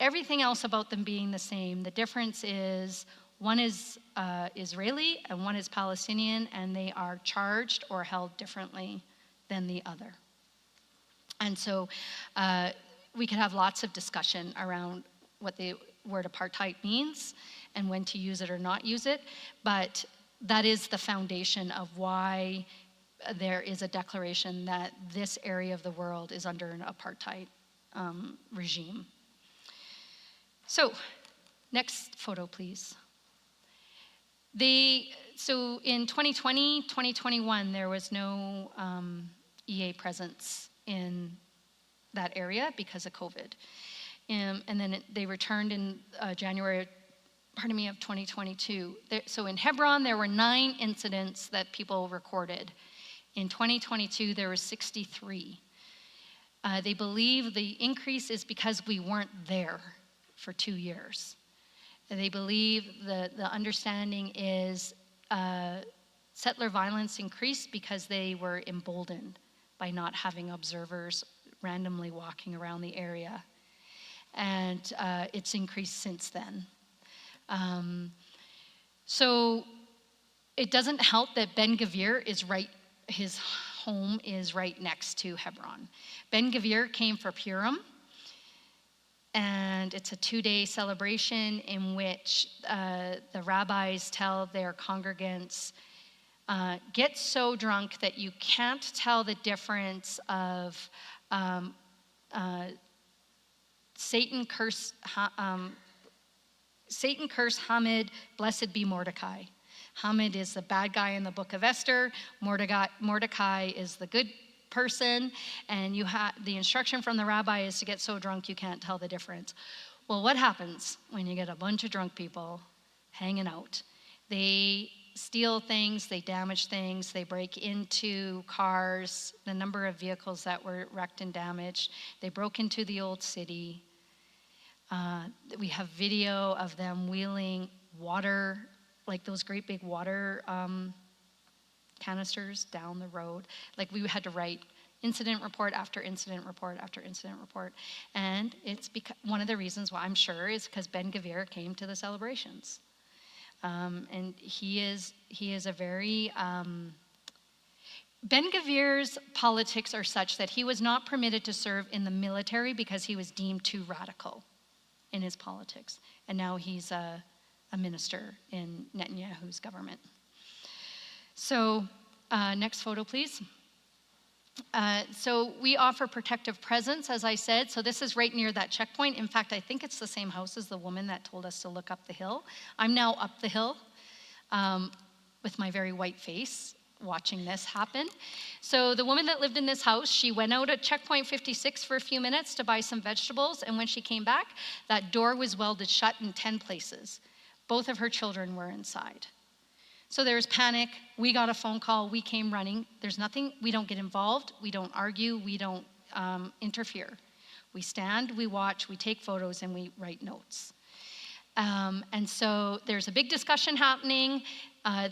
everything else about them being the same. The difference is one is Israeli and one is Palestinian, and they are charged or held differently than the other. And so we could have lots of discussion around what the word apartheid means and when to use it or not use it, but that is the foundation of why there is a declaration that this area of the world is under an apartheid regime. So, next photo, please. So in 2020, 2021, there was no EA presence in that area because of COVID. And then they returned in January, of 2022. So in Hebron, there were 9 incidents that people recorded. In 2022, there were 63. They believe the increase is because we weren't there for 2 years. They believe the understanding is settler violence increased because they were emboldened by not having observers randomly walking around the area. And it's increased since then. So it doesn't help that Ben Gvir is right, his home is right next to Hebron. Ben Gvir came for Purim, and it's a 2-day celebration in which the rabbis tell their congregants, get so drunk that you can't tell the difference of Satan curse Hamid, blessed be Mordecai. Hamid is the bad guy in the book of Esther. Mordecai is the good person, and the instruction from the rabbi is to get so drunk you can't tell the difference. Well, what happens when you get a bunch of drunk people hanging out? They steal things, they damage things, they break into cars, the number of vehicles that were wrecked and damaged. They broke into the old city. We have video of them wheeling water, like those great big water canisters down the road. Like we had to write incident report after incident report after incident report. And it's because one of the reasons why I'm sure is because Ben Gvir came to the celebrations. And he is a very, Ben Gvir's politics are such that he was not permitted to serve in the military because he was deemed too radical in his politics. And now he's a minister in Netanyahu's government. So next photo, please. So we offer protective presence, as I said. So this is right near that checkpoint. In fact, I think it's the same house as the woman that told us to look up the hill. I'm now up the hill with my very white face watching this happen. So the woman that lived in this house, she went out at checkpoint 56 for a few minutes to buy some vegetables. And when she came back, that door was welded shut in 10 places. Both of her children were inside. So there was panic. We got a phone call. We came running. There's nothing. We don't get involved. We don't argue. We don't interfere. We stand, we watch, we take photos, and we write notes. And so there's a big discussion happening.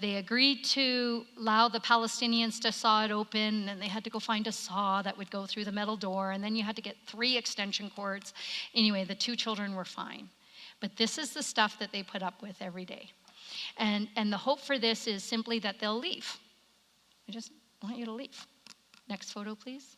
They agreed to allow the Palestinians to saw it open, and they had to go find a saw that would go through the metal door, and then you had to get 3 extension cords. Anyway, the 2 children were fine. But this is the stuff that they put up with every day. And the hope for this is simply that they'll leave. I just want you to leave. Next photo, please.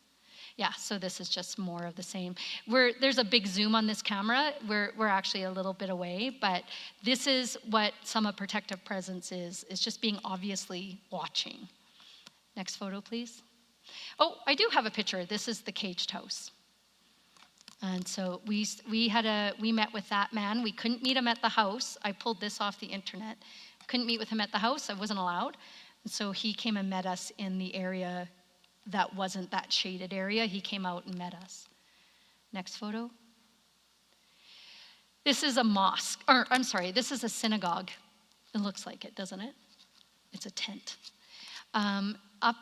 Yeah, so this is just more of the same. There's a big zoom on this camera. We're actually a little bit away, but this is what some of protective presence is. It's just being obviously watching. Next photo, please. Oh, I do have a picture. This is the caged house. And so we met with that man. We couldn't meet him at the house. I pulled this off the internet. Couldn't meet with him at the house. I wasn't allowed. And so he came and met us in the area that wasn't that shaded area. He came out and met us. Next photo. This is a mosque, or I'm sorry, this is a synagogue. It looks like it, doesn't it? It's a tent. Up,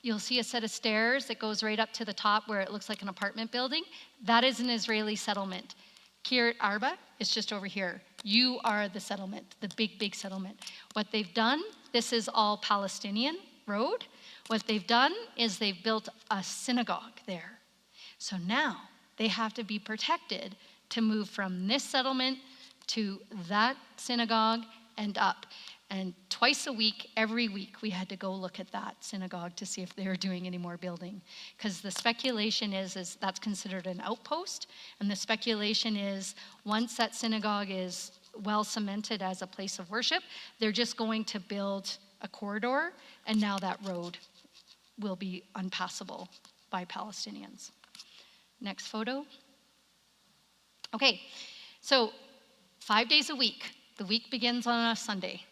you'll see a set of stairs that goes right up to the top where it looks like an apartment building. That is an Israeli settlement. Kiryat Arba is just over here. You are the settlement, the big, big settlement. What they've done, this is all Palestinian road. What they've done is they've built a synagogue there. So now they have to be protected to move from this settlement to that synagogue and up. And twice a week, every week, we had to go look at that synagogue to see if they were doing any more building. Because the speculation is that's considered an outpost. And the speculation is once that synagogue is well cemented as a place of worship, they're just going to build a corridor, and now that road will be unpassable by Palestinians. Next photo. Okay, so 5 days a week. The week begins on a Sunday.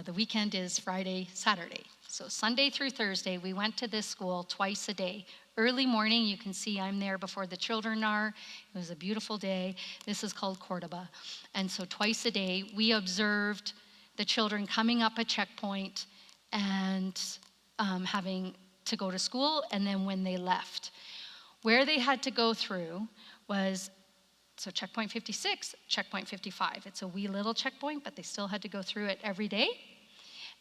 The weekend is Friday, Saturday. So Sunday through Thursday, we went to this school twice a day. Early morning, you can see I'm there before the children are. It was a beautiful day. This is called Cordoba. And so twice a day, we observed the children coming up a checkpoint and having to go to school, and then when they left. Where they had to go through was, so checkpoint 56, checkpoint 55. It's a wee little checkpoint, but they still had to go through it every day.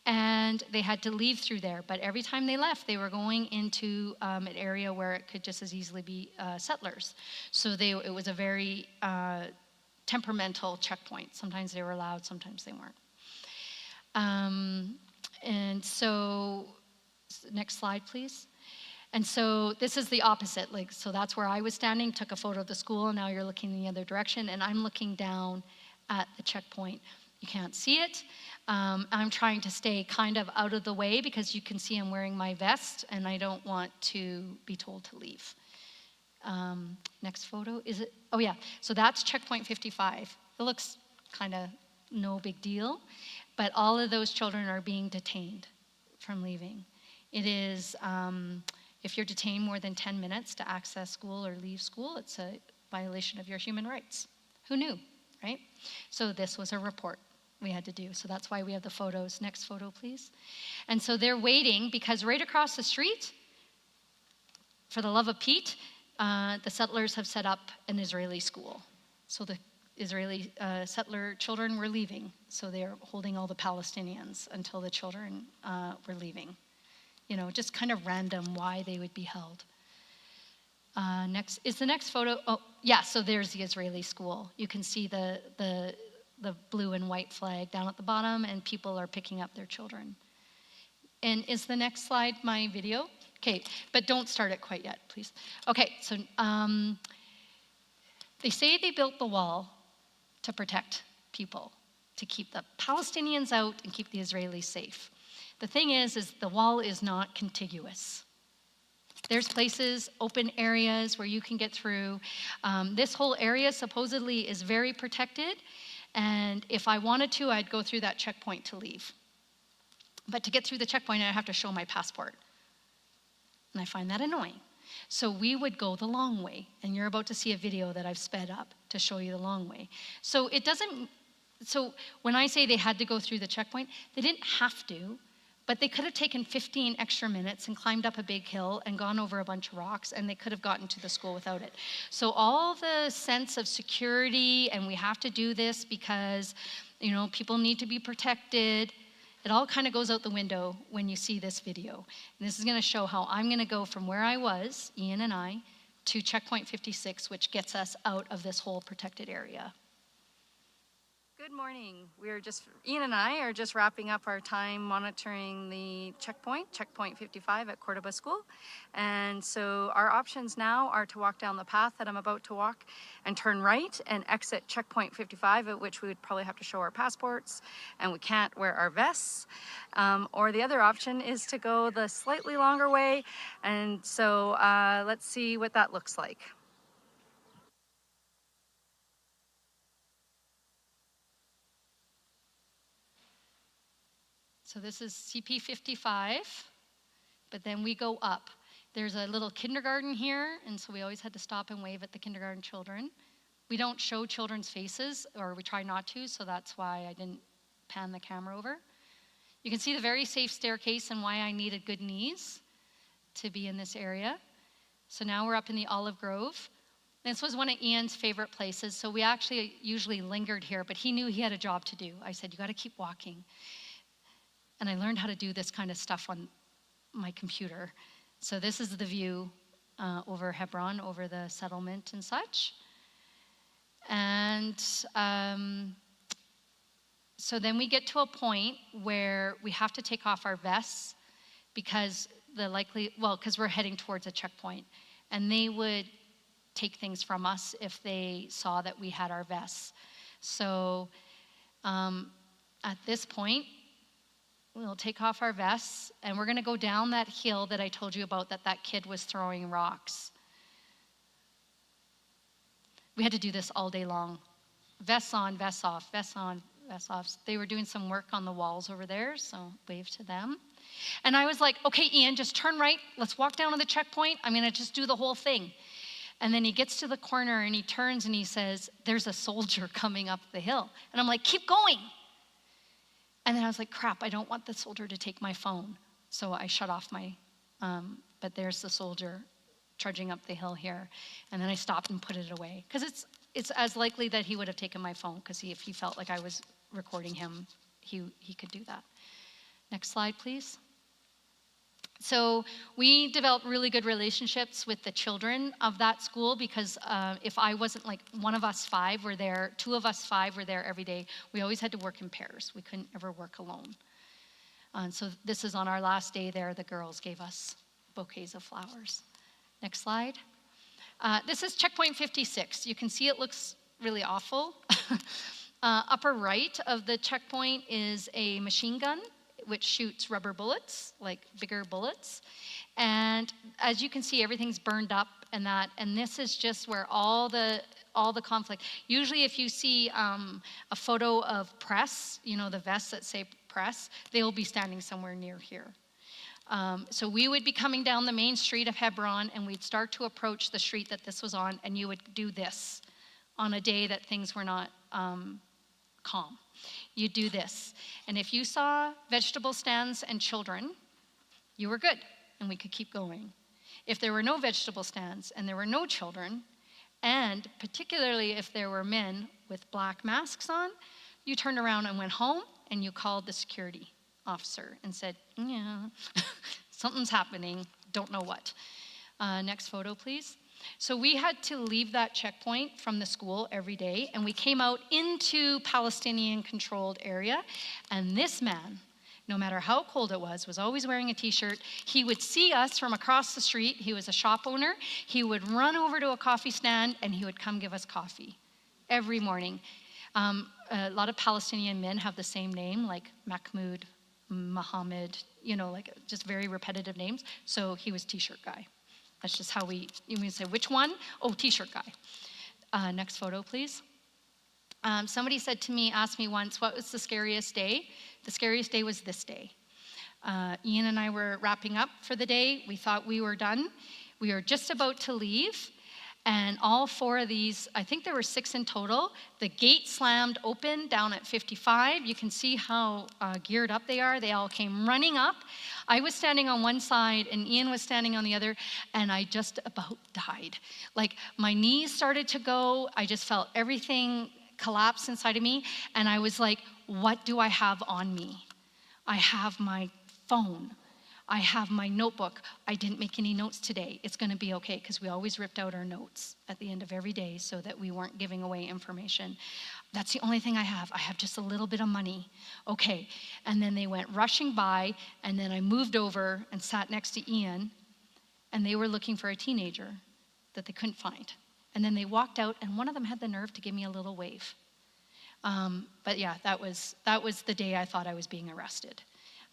And they had to leave through there. But every time they left, they were going into an area where it could just as easily be settlers. So it was a very temperamental checkpoint. Sometimes they were allowed, sometimes they weren't. And so, next slide, please. And so this is the opposite. So that's where I was standing, took a photo of the school, and now you're looking in the other direction, and I'm looking down at the checkpoint. You can't see it. I'm trying to stay kind of out of the way because you can see I'm wearing my vest, and I don't want to be told to leave. Next photo, is it? Oh yeah, so that's checkpoint 55. It looks kind of no big deal, but all of those children are being detained from leaving. It is, if you're detained more than 10 minutes to access school or leave school, it's a violation of your human rights. Who knew, right? So this was a report we had to do. So that's why we have the photos. Next photo, please. And so they're waiting because right across the street, for the love of Pete, the settlers have set up an Israeli school. So the Israeli settler children were leaving. So they're holding all the Palestinians until the children were leaving. You know, just kind of random why they would be held. Next, is the next photo? Oh, yeah, so there's the Israeli school. You can see the blue and white flag down at the bottom, and people are picking up their children. And is the next slide my video? Okay, but don't start it quite yet, please. Okay, so they say they built the wall to protect people, to keep the Palestinians out and keep the Israelis safe. The thing is the wall is not contiguous. There's places, open areas where you can get through. This whole area supposedly is very protected, and if I wanted to, I'd go through that checkpoint to leave. But to get through the checkpoint, I'd have to show my passport. And I find that annoying. So we would go the long way, and you're about to see a video that I've sped up to show you the long way. So when I say they had to go through the checkpoint, they didn't have to, but they could have taken 15 extra minutes and climbed up a big hill and gone over a bunch of rocks, and they could have gotten to the school without it. So all the sense of security, and we have to do this because, you know, people need to be protected, it all kind of goes out the window when you see this video. And this is going to show how I'm going to go from where I was, Ian and I, to checkpoint 56, which gets us out of this whole protected area. Good morning. Ian and I are just wrapping up our time monitoring the checkpoint 55 at Cordoba School. And so our options now are to walk down the path that I'm about to walk and turn right and exit checkpoint 55, at which we would probably have to show our passports and we can't wear our vests. Or the other option is to go the slightly longer way. And so let's see what that looks like. So this is CP 55, but then we go up. There's a little kindergarten here, and so we always had to stop and wave at the kindergarten children. We don't show children's faces, or we try not to, so that's why I didn't pan the camera over. You can see the very safe staircase and why I needed good knees to be in this area. So now we're up in the olive grove. This was one of Ian's favorite places, so we actually usually lingered here, but he knew he had a job to do. I said, you gotta keep walking. And I learned how to do this kind of stuff on my computer. So this is the view over Hebron, over the settlement and such. And so then we get to a point where we have to take off our vests because because we're heading towards a checkpoint. And they would take things from us if they saw that we had our vests. So at this point, we'll take off our vests, and we're going to go down that hill that I told you about that kid was throwing rocks. We had to do this all day long. Vests on, vests off, vests on, vests off. They were doing some work on the walls over there, so wave to them. And I was like, okay, Ian, just turn right. Let's walk down to the checkpoint. I'm going to just do the whole thing. And then he gets to the corner, and he turns, and he says, there's a soldier coming up the hill. And I'm like, keep going. And then I was like, crap, I don't want the soldier to take my phone. So I shut off my, but there's the soldier trudging up the hill here. And then I stopped and put it away. Because it's as likely that he would have taken my phone, because if he felt like I was recording him, he could do that. Next slide, please. So we developed really good relationships with the children of that school, because if I wasn't, like, one of us five were there, two of us five were there every day. We always had to work in pairs. We couldn't ever work alone. And so this is on our last day there, the girls gave us bouquets of flowers. Next slide. This is checkpoint 56. You can see it looks really awful. Upper right of the checkpoint is a machine gun, which shoots rubber bullets, like bigger bullets. And as you can see, everything's burned up and that. And this is just where all the conflict. Usually if you see a photo of press, you know, the vests that say press, they will be standing somewhere near here. So we would be coming down the main street of Hebron, and we'd start to approach the street that this was on, and you would do this on a day that things were not calm. You do this. And if you saw vegetable stands and children, you were good, and we could keep going. If there were no vegetable stands and there were no children, and particularly if there were men with black masks on, you turned around and went home, and you called the security officer and said, yeah, something's happening, don't know what. Next photo, please. So we had to leave that checkpoint from the school every day, and we came out into Palestinian-controlled area, and this man, no matter how cold it was always wearing a t-shirt. He would see us from across the street. He was a shop owner. He would run over to a coffee stand, and he would come give us coffee every morning. A lot of Palestinian men have the same name, like Mahmoud, Muhammad, you know, like just very repetitive names. So he was t-shirt guy. That's just how you say, which one? Oh, t-shirt guy. Next photo, please. Somebody asked me once, what was the scariest day? The scariest day was this day. Ian and I were wrapping up for the day. We thought we were done. We were just about to leave. And all four of these, I think there were 6 in total, the gate slammed open down at 55. You can see how geared up they are. They all came running up. I was standing on one side and Ian was standing on the other, and I just about died. Like, my knees started to go. I just felt everything collapse inside of me. And I was like, what do I have on me? I have my phone. I have my notebook. I didn't make any notes today. It's going to be okay, because we always ripped out our notes at the end of every day so that we weren't giving away information. That's the only thing I have. I have just a little bit of money. Okay. And then they went rushing by, and then I moved over and sat next to Ian, and they were looking for a teenager that they couldn't find. And then they walked out, and one of them had the nerve to give me a little wave. But yeah, that was the day I thought I was being arrested.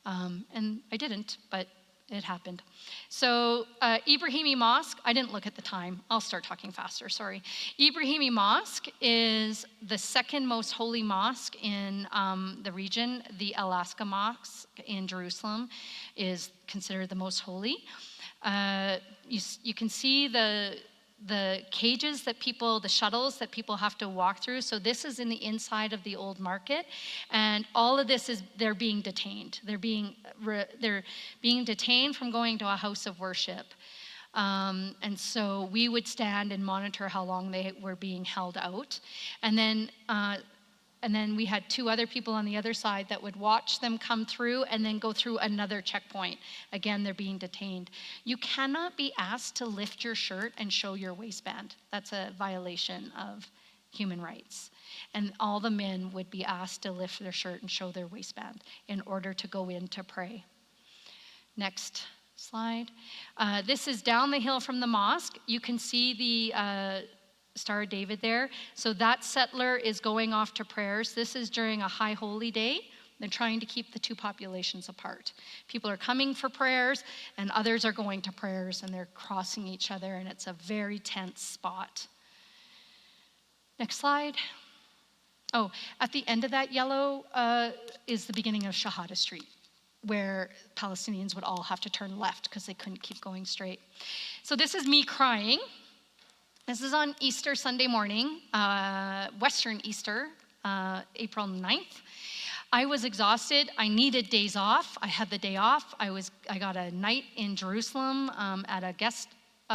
And I didn't, but it happened. So Ibrahimi Mosque, I didn't look at the time. I'll start talking faster, sorry. Ibrahimi Mosque is the second most holy mosque in the region. The Al-Aqsa Mosque in Jerusalem is considered the most holy. You can see the cages that the shuttles that people have to walk through. So this is in the inside of the old market, and all of this is, they're being detained. They're being detained from going to a house of worship. And so we would stand and monitor how long they were being held out. And then we had 2 other people on the other side that would watch them come through and then go through another checkpoint. Again, they're being detained. You cannot be asked to lift your shirt and show your waistband. That's a violation of human rights. And all the men would be asked to lift their shirt and show their waistband in order to go in to pray. Next slide. This is down the hill from the mosque. You can see the Star of David there. So that settler is going off to prayers. This is during a high holy day. They're trying to keep the 2 populations apart. People are coming for prayers, and others are going to prayers, and they're crossing each other, and it's a very tense spot. Next slide. Oh, at the end of that yellow is the beginning of Shahada Street, where Palestinians would all have to turn left because they couldn't keep going straight. So this is me crying. This is on Easter Sunday morning, Western Easter, April 9th. I was exhausted. I needed days off. I had the day off. I got a night in Jerusalem at a guest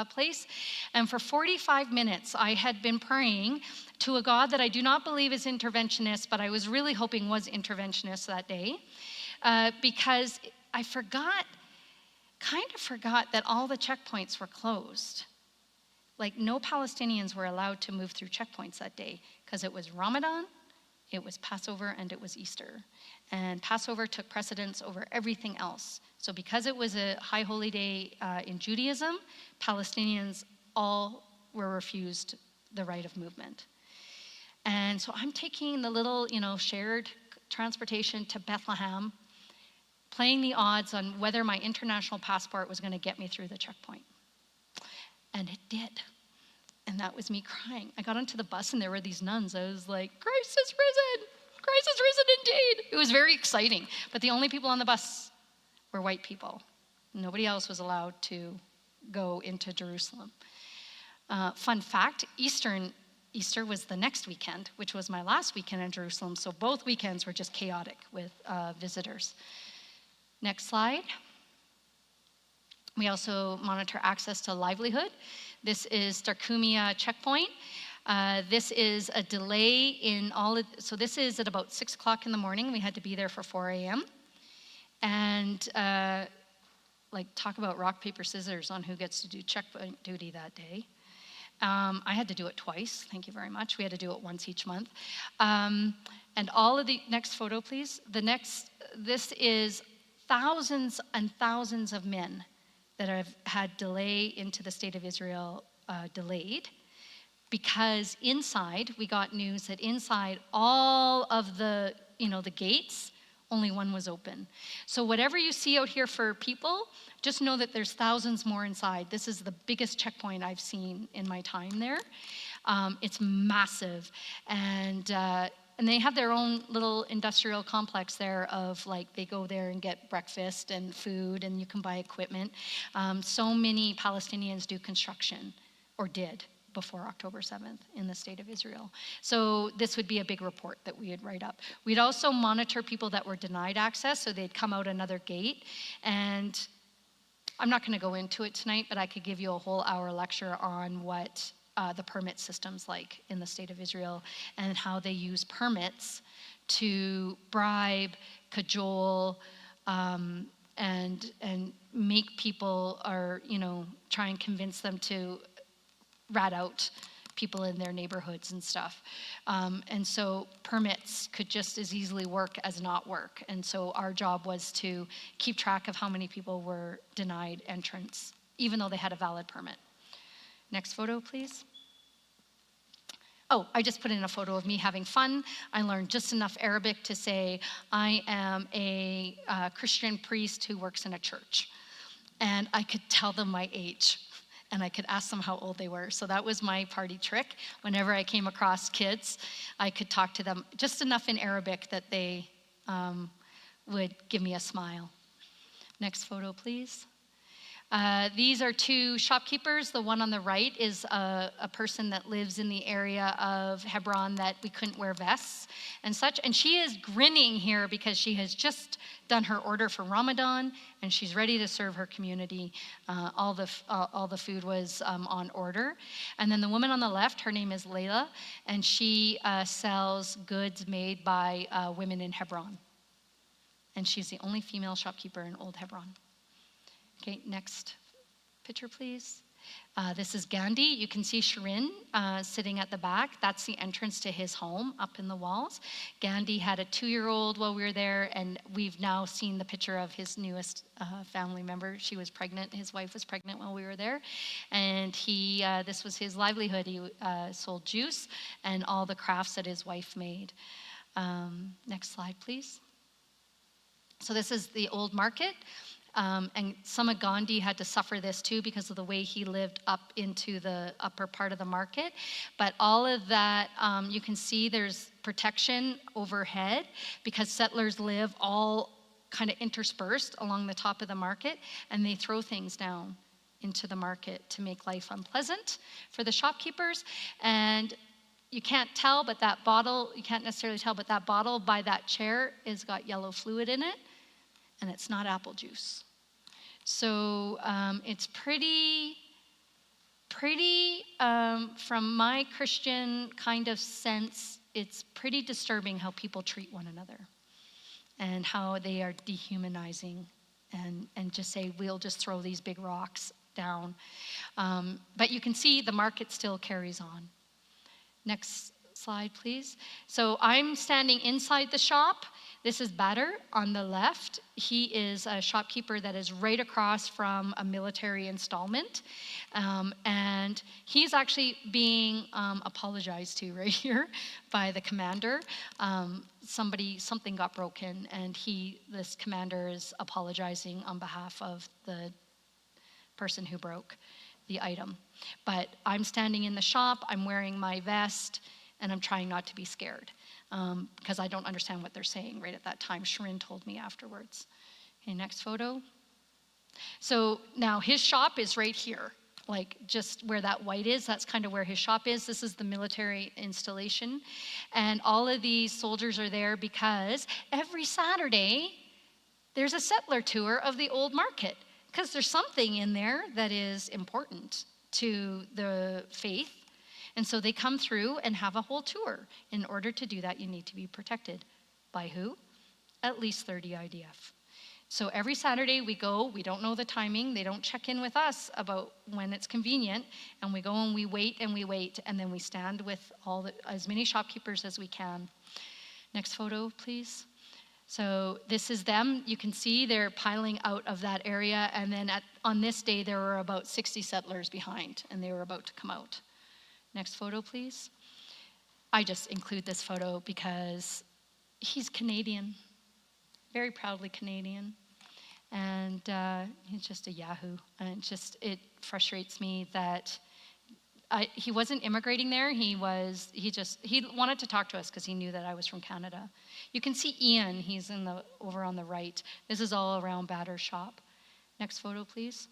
place. And for 45 minutes, I had been praying to a God that I do not believe is interventionist, but I was really hoping was interventionist that day, because I kind of forgot that all the checkpoints were closed. Like, no Palestinians were allowed to move through checkpoints that day because it was Ramadan, it was Passover, and it was Easter. And Passover took precedence over everything else. So because it was a high holy day in Judaism, Palestinians all were refused the right of movement. And so I'm taking the little, shared transportation to Bethlehem, playing the odds on whether my international passport was going to get me through the checkpoint. And it did. And that was me crying. I got onto the bus and there were these nuns. I was like, Christ has risen. Christ has risen indeed. It was very exciting. But the only people on the bus were white people. Nobody else was allowed to go into Jerusalem. Fun fact, Easter was the next weekend, which was my last weekend in Jerusalem. So both weekends were just chaotic with visitors. Next slide. We also monitor access to livelihood. This is Starkumia checkpoint. This is a delay in so this is at about 6 o'clock in the morning. We had to be there for 4 a.m. And talk about rock, paper, scissors on who gets to do checkpoint duty that day. I had to do it twice, thank you very much. We had to do it once each month. And all of the, next photo please. This is thousands and thousands of men that have had delay into the state of Israel delayed, because inside, we got news that inside all of the gates, only one was open. So whatever you see out here for people, just know that there's thousands more inside. This is the biggest checkpoint I've seen in my time there. It's massive. And they have their own little industrial complex there of they go there and get breakfast and food, and you can buy equipment. So many Palestinians do construction, or did, before October 7th in the state of Israel. So this would be a big report that we would write up. We'd also monitor people that were denied access, so they'd come out another gate. And I'm not gonna go into it tonight, but I could give you a whole hour lecture on what the permit system's like in the state of Israel, and how they use permits to bribe, cajole, and make people, or try and convince them to rat out people in their neighborhoods and stuff. And so permits could just as easily work as not work. And so our job was to keep track of how many people were denied entrance, even though they had a valid permit. Next photo, please. Oh, I just put in a photo of me having fun. I learned just enough Arabic to say I am a Christian priest who works in a church. And I could tell them my age, and I could ask them how old they were. So that was my party trick. Whenever I came across kids, I could talk to them just enough in Arabic that they would give me a smile. Next photo, please. These are two shopkeepers. The one on the right is a person that lives in the area of Hebron that we couldn't wear vests and such. And she is grinning here because she has just done her order for Ramadan, and she's ready to serve her community. All the food was on order. And then the woman on the left, her name is Layla, and she sells goods made by women in Hebron. And she's the only female shopkeeper in Old Hebron. Okay, next picture, please. This is Gandhi. You can see Shirin sitting at the back. That's the entrance to his home up in the walls. Gandhi had a 2-year-old while we were there, and we've now seen the picture of his newest family member. She was pregnant. His wife was pregnant while we were there. And this was his livelihood. He sold juice and all the crafts that his wife made. Next slide, please. So this is the old market. And some of Gandhi had to suffer this too because of the way he lived up into the upper part of the market. But all of that, you can see there's protection overhead because settlers live all kind of interspersed along the top of the market, and they throw things down into the market to make life unpleasant for the shopkeepers. And you can't tell, but that bottle, you can't necessarily tell, but that bottle by that chair has got yellow fluid in it, and it's not apple juice. So it's pretty pretty, from my Christian kind of sense, it's pretty disturbing how people treat one another and how they are dehumanizing and just say, we'll just throw these big rocks down. But you can see the market still carries on. Next slide, please. So I'm standing inside the shop. This is Bader on the left. He is a shopkeeper that is right across from a military installment. And he's actually being apologized to right here by the commander. Something got broken, and this commander is apologizing on behalf of the person who broke the item. But I'm standing in the shop, I'm wearing my vest, and I'm trying not to be scared because I don't understand what they're saying right at that time. Shirin told me afterwards. Okay, next photo. So now his shop is right here, like just where that white is, that's kind of where his shop is. This is the military installation. And all of these soldiers are there because every Saturday there's a settler tour of the old market, because there's something in there that is important to the faith. And so they come through and have a whole tour. In order to do that, you need to be protected. By who? At least 30 IDF. So every Saturday we go, we don't know the timing, they don't check in with us about when it's convenient, and we go and we wait, and then we stand with as many shopkeepers as we can. Next photo, please. So this is them. You can see they're piling out of that area, and then on this day there were about 60 settlers behind, and they were about to come out. Next photo, please. I just include this photo because he's Canadian, very proudly Canadian, and he's just a yahoo. And it frustrates me that he wasn't immigrating there. He wanted to talk to us because he knew that I was from Canada. You can see Ian, he's over on the right. This is all around Bader's shop. Next photo, please.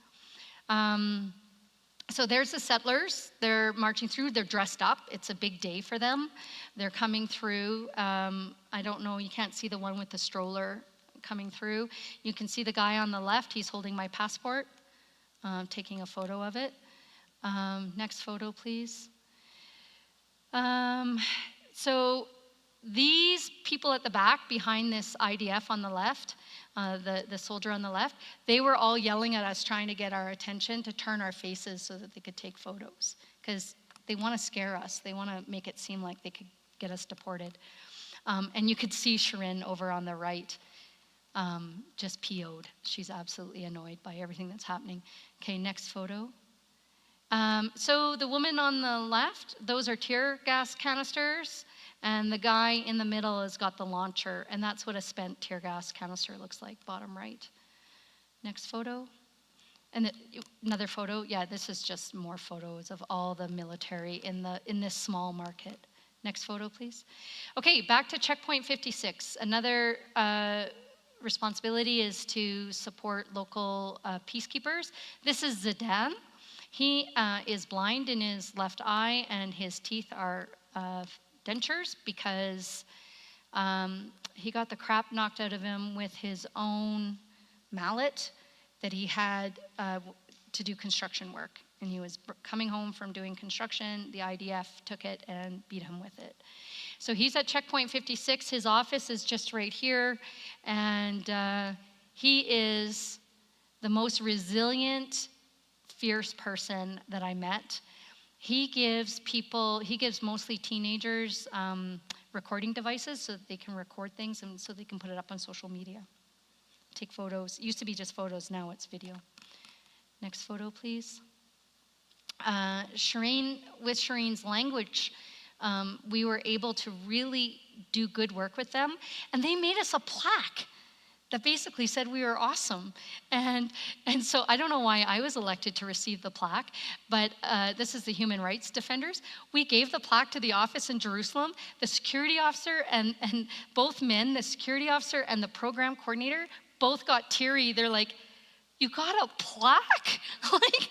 So there's the settlers. They're marching through. They're dressed up. It's a big day for them. They're coming through. I don't know, you can't see the one with the stroller coming through. You can see the guy on the left. He's holding my passport, taking a photo of it. Next photo, please. So these people at the back behind this IDF on the left, the soldier on the left, they were all yelling at us, trying to get our attention, to turn our faces so that they could take photos, because they want to scare us. They want to make it seem like they could get us deported. And you could see Shirin over on the right, just PO'd. She's absolutely annoyed by everything that's happening. Okay, next photo. So the woman on the left, those are tear gas canisters, and the guy in the middle has got the launcher, and that's what a spent tear gas canister looks like, bottom right. Next photo. And another photo. Yeah, this is just more photos of all the military in this small market. Next photo, please. Okay, back to Checkpoint 56. Another responsibility is to support local peacekeepers. This is Zidane. He is blind in his left eye, and his teeth are dentures because he got the crap knocked out of him with his own mallet that he had to do construction work. And he was coming home from doing construction. The IDF took it and beat him with it. So he's at Checkpoint 56. His office is just right here. And he is the most resilient, fierce person that I met. He gives mostly teenagers recording devices so that they can record things and so they can put it up on social media. Take photos. It used to be just photos, now it's video. Next photo, please. With Shirin's language, we were able to really do good work with them, and they made us a plaque that basically said we were awesome. And so I don't know why I was elected to receive the plaque, but this is the human rights defenders. We gave the plaque to the office in Jerusalem. The security officer and both men, the security officer and the program coordinator, both got teary. They're like, "You got a plaque?" Like,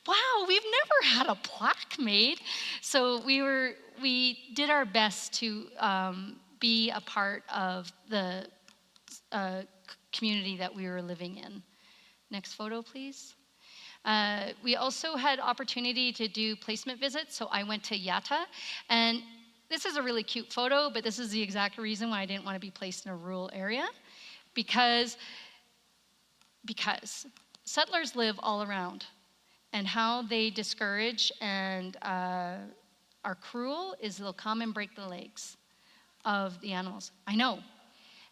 wow, we've never had a plaque made. So we did our best to be a part of the community that we were living in. Next photo, please. We also had opportunity to do placement visits, so I went to Yatta, and this is a really cute photo, but this is the exact reason why I didn't want to be placed in a rural area, because settlers live all around, and how they discourage and are cruel is they'll come and break the legs of the animals. I know,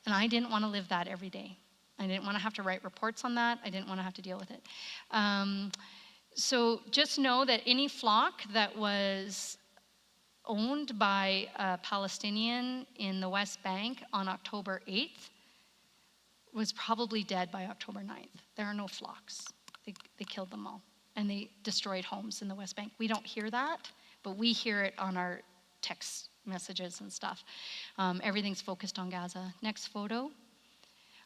and I didn't want to live that every day. I didn't want to have to write reports on that. I didn't want to have to deal with it. So just know that any flock that was owned by a Palestinian in the West Bank on October 8th was probably dead by October 9th. There are no flocks. They killed them all, and they destroyed homes in the West Bank. We don't hear that, but we hear it on our text messages and stuff. Everything's focused on Gaza. Next photo.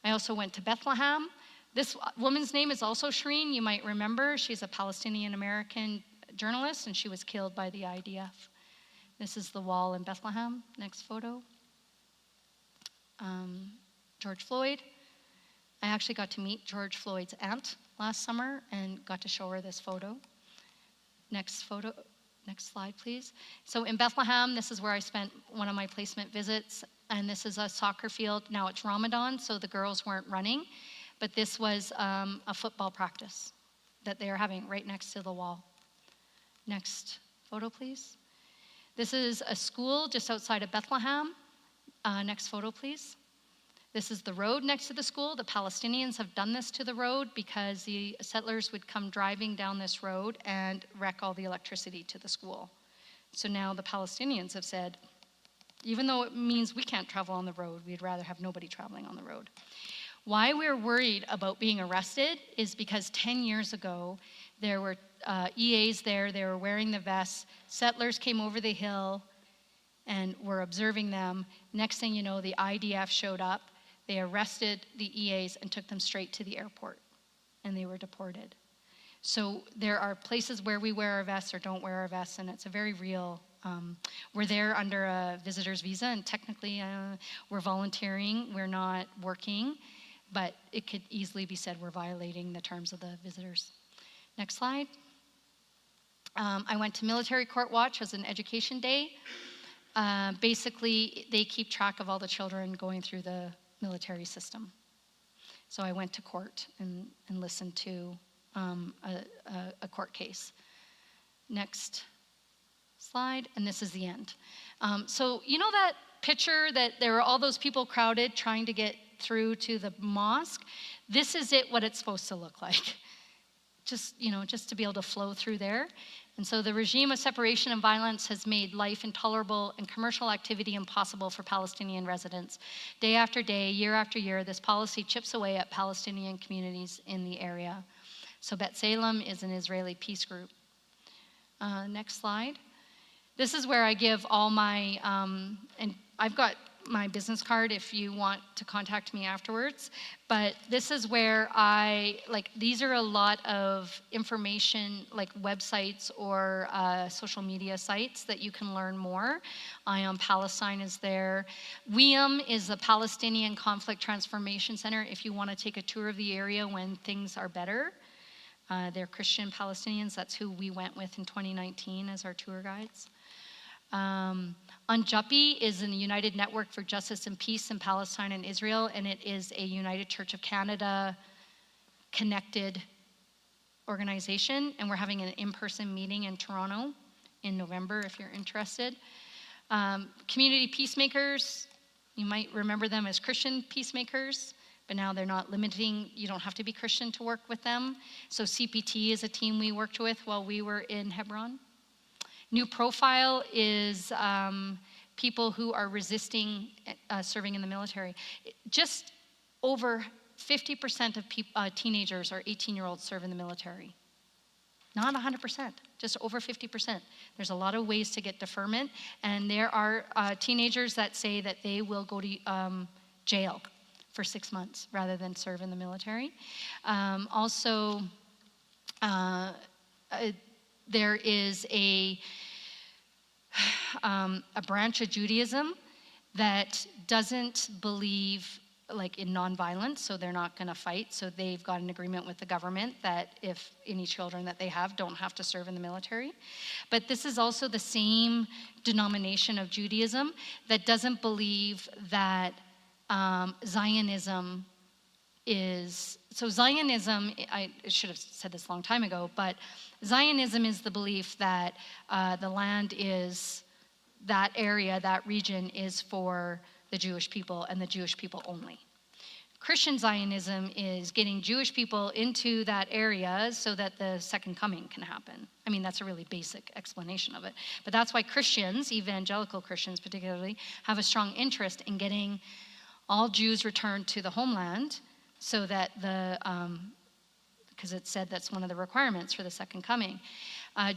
I also went to Bethlehem. This woman's name is also Shireen. You might remember. She's a Palestinian-American journalist, and she was killed by the IDF. This is the wall in Bethlehem. Next photo. George Floyd. I actually got to meet George Floyd's aunt last summer and got to show her this photo. Next photo. Next slide, please. So in Bethlehem, this is where I spent one of my placement visits, and this is a soccer field. Now it's Ramadan, so the girls weren't running, but this was a football practice that they are having right next to the wall. Next photo, please. This is a school just outside of Bethlehem. Next photo, please. This is the road next to the school. The Palestinians have done this to the road because the settlers would come driving down this road and wreck all the electricity to the school. So now the Palestinians have said, even though it means we can't travel on the road, we'd rather have nobody traveling on the road. Why we're worried about being arrested is because 10 years ago, there were EAs there, they were wearing the vests, settlers came over the hill and were observing them. Next thing you know, the IDF showed up. They arrested the EAs and took them straight to the airport, and they were deported. So there are places where we wear our vests or don't wear our vests, and it's a very real, we're there under a visitor's visa, and technically we're volunteering, we're not working, but it could easily be said we're violating the terms of the visitors. Next slide. I went to Military Court Watch as an education day. Basically, they keep track of all the children going through the military system. So I went to court and listened to a court case. Next slide, and this is the end. So you know that picture that there were all those people crowded trying to get through to the mosque? This is what it's supposed to look like. Just to be able to flow through there. And so the regime of separation and violence has made life intolerable and commercial activity impossible for Palestinian residents. Day after day, year after year, this policy chips away at Palestinian communities in the area. So B'Tselem is an Israeli peace group. Next slide. This is where I give all my, and I've got my business card if you want to contact me afterwards, but this is where these are a lot of information, like websites or social media sites that you can learn more. Ion Palestine is there. WEAM is the Palestinian Conflict Transformation Center if you want to take a tour of the area when things are better. They're Christian Palestinians. That's who we went with in 2019 as our tour guides. UNJUPI is a United Network for Justice and Peace in Palestine and Israel, and it is a United Church of Canada connected organization, and we're having an in-person meeting in Toronto in November if you're interested. Community peacemakers, you might remember them as Christian peacemakers, but now they're not limiting, you don't have to be Christian to work with them. So CPT is a team we worked with while we were in Hebron. New Profile is people who are resisting serving in the military. Just over 50% of teenagers or 18-year-olds serve in the military. Not 100%, just over 50%. There's a lot of ways to get deferment, and there are teenagers that say that they will go to jail for 6 months rather than serve in the military. Also, there is a branch of Judaism that doesn't believe like in nonviolence, so they're not going to fight. So they've got an agreement with the government that if any children that they have don't have to serve in the military. But this is also the same denomination of Judaism that doesn't believe that Zionism is, so Zionism, I should have said this a long time ago, but Zionism is the belief that the land is, that area, that region is for the Jewish people and the Jewish people only. Christian Zionism is getting Jewish people into that area so that the second coming can happen. I mean, that's a really basic explanation of it. But that's why Christians, evangelical Christians particularly, have a strong interest in getting all Jews returned to the homeland so that because it's said that's one of the requirements for the second coming.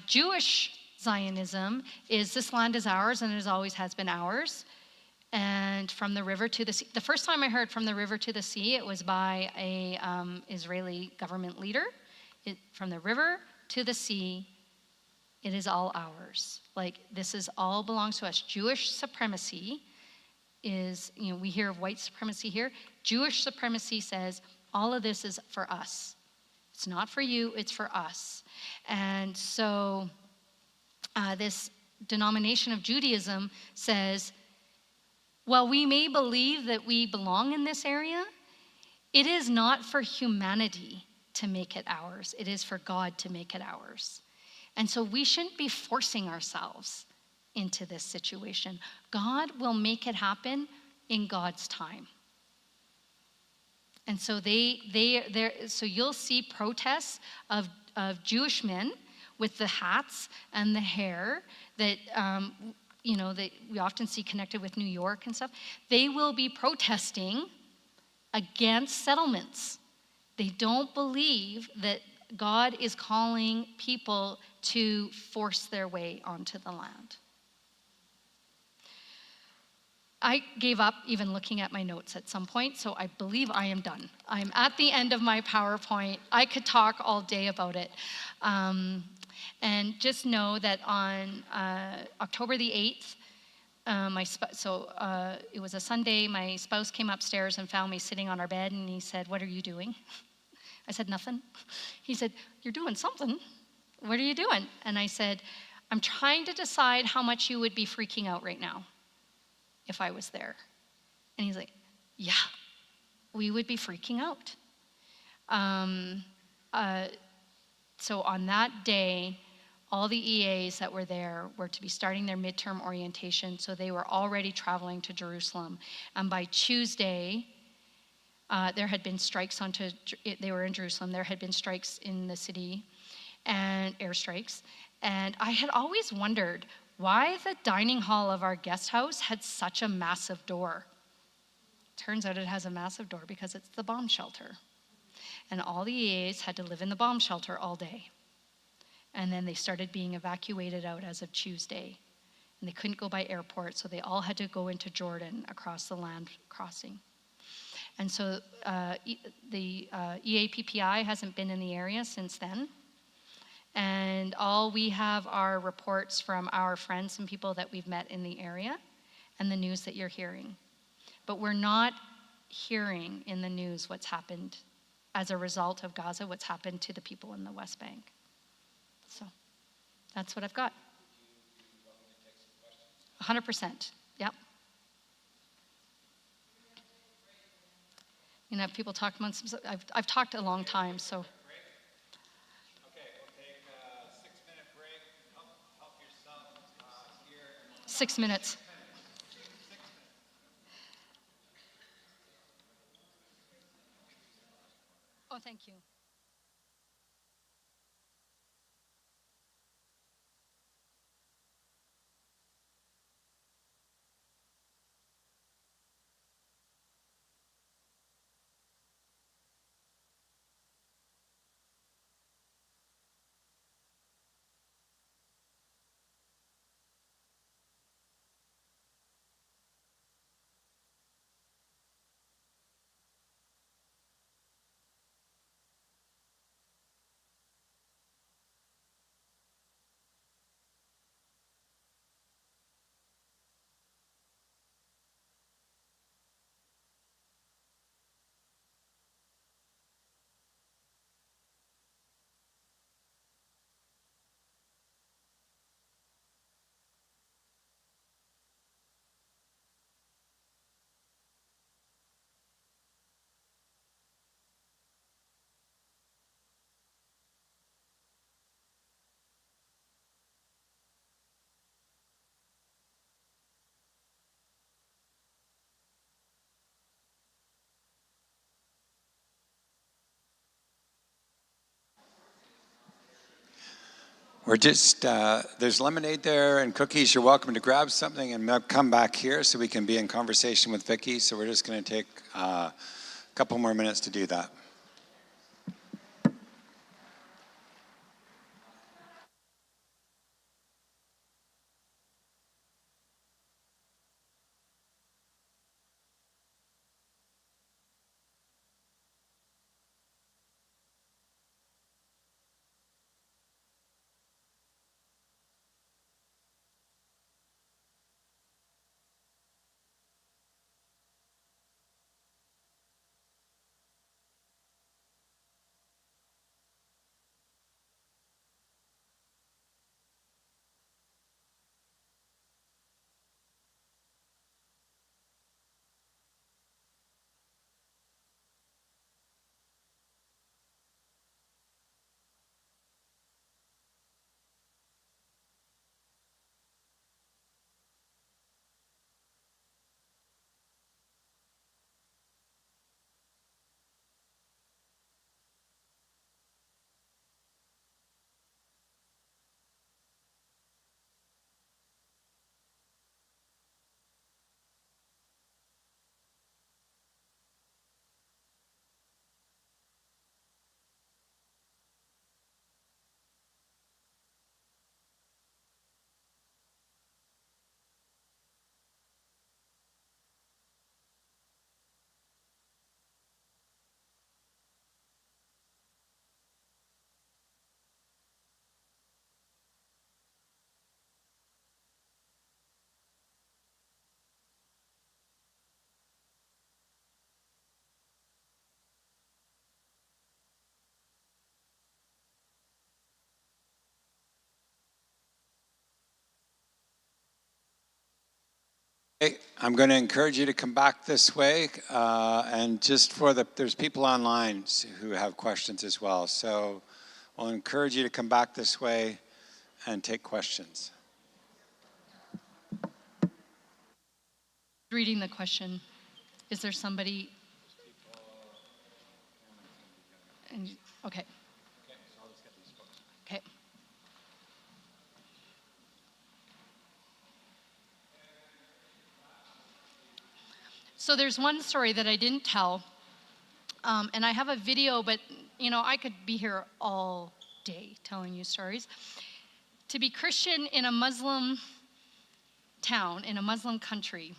Jewish Zionism is this land is ours and it always has been ours. And from the river to the sea. The first time I heard from the river to the sea, it was by a Israeli government leader. From the river to the sea, it is all ours. Like, this is all belongs to us. Jewish supremacy is, we hear of white supremacy here. Jewish supremacy says all of this is for us. It's not for you, it's for us. And so this denomination of Judaism says, while we may believe that we belong in this area, it is not for humanity to make it ours. It is for God to make it ours. And so we shouldn't be forcing ourselves into this situation. God will make it happen in God's time. And so so you'll see protests of Jewish men with the hats and the hair that that we often see connected with New York and stuff. They will be protesting against settlements. They don't believe that God is calling people to force their way onto the land. I gave up even looking at my notes at some point, so I believe I am done. I'm at the end of my PowerPoint. I could talk all day about it. And just know that on October the 8th, it was a Sunday, my spouse came upstairs and found me sitting on our bed, and he said, "What are you doing?" I said, "Nothing." He said, "You're doing something. What are you doing?" And I said, "I'm trying to decide how much you would be freaking out right now if I was there." And he's like, "Yeah, we would be freaking out." So on that day, all the EAs that were there were to be starting their midterm orientation, so they were already traveling to Jerusalem. And by Tuesday, there had been strikes they were in Jerusalem, there had been strikes in the city, and airstrikes. And I had always wondered why the dining hall of our guest house had such a massive door. Turns out it has a massive door because it's the bomb shelter. And all the EAs had to live in the bomb shelter all day. And then they started being evacuated out as of Tuesday. And they couldn't go by airport, so they all had to go into Jordan across the land crossing. And so the EAPPI hasn't been in the area since then. And all we have are reports from our friends and people that we've met in the area and the news that you're hearing. But we're not hearing in the news what's happened as a result of Gaza, what's happened to the people in the West Bank. So that's what I've got. 100%, yep. If people talk amongst themselves, I've talked a long time, so. Okay, we'll take a 6-minute break. Help yourself here. 6 minutes. Oh, thank you. We're just, there's lemonade there and cookies. You're welcome to grab something and come back here so we can be in conversation with Vicky. So we're just going to take a couple more minutes to do that. Okay, I'm going to encourage you to come back this way, and just for there's people online who have questions as well. So I'll encourage you to come back this way and take questions. Reading the question, is there somebody? Okay. Okay. So there's one story that I didn't tell, and I have a video, but I could be here all day telling you stories. To be Christian in a Muslim town, in a Muslim country,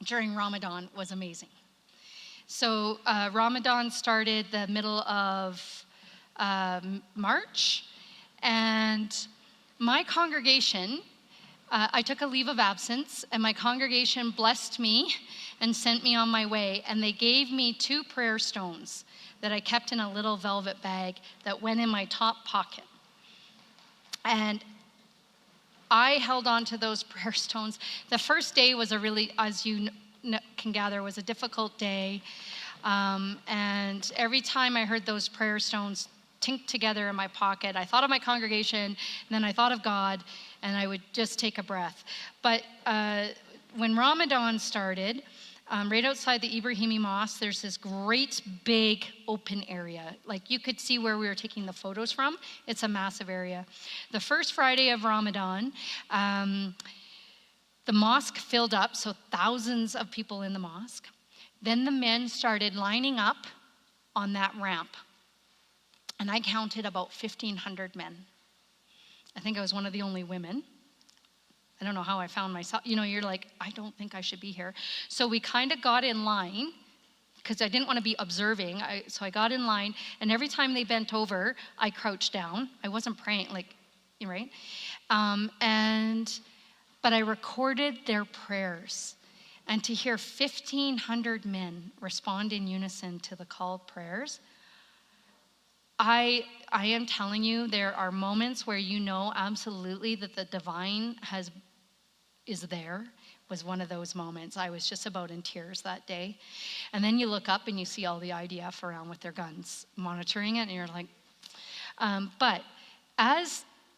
during Ramadan was amazing. So Ramadan started the middle of March, and my congregation, I took a leave of absence, and my congregation blessed me and sent me on my way, and they gave me 2 prayer stones that I kept in a little velvet bag that went in my top pocket. And I held on to those prayer stones. The first day was a really, as you can gather, was a difficult day. And every time I heard those prayer stones tink together in my pocket, I thought of my congregation, and then I thought of God, and I would just take a breath. But when Ramadan started, right outside the Ibrahimi Mosque, there's this great big open area. Like you could see where we were taking the photos from. It's a massive area. The first Friday of Ramadan, the mosque filled up, so thousands of people in the mosque. Then the men started lining up on that ramp. And I counted about 1,500 men. I think I was one of the only women. I don't know how I found myself. You're like, I don't think I should be here. So we kind of got in line, because I didn't want to be observing. So I got in line, and every time they bent over, I crouched down. I wasn't praying, right? But I recorded their prayers. And to hear 1,500 men respond in unison to the called prayers, I am telling you, there are moments where you know absolutely that the divine is there. Was one of those moments. I was just about in tears that day. And then you look up and you see all the IDF around with their guns monitoring it, and you're like,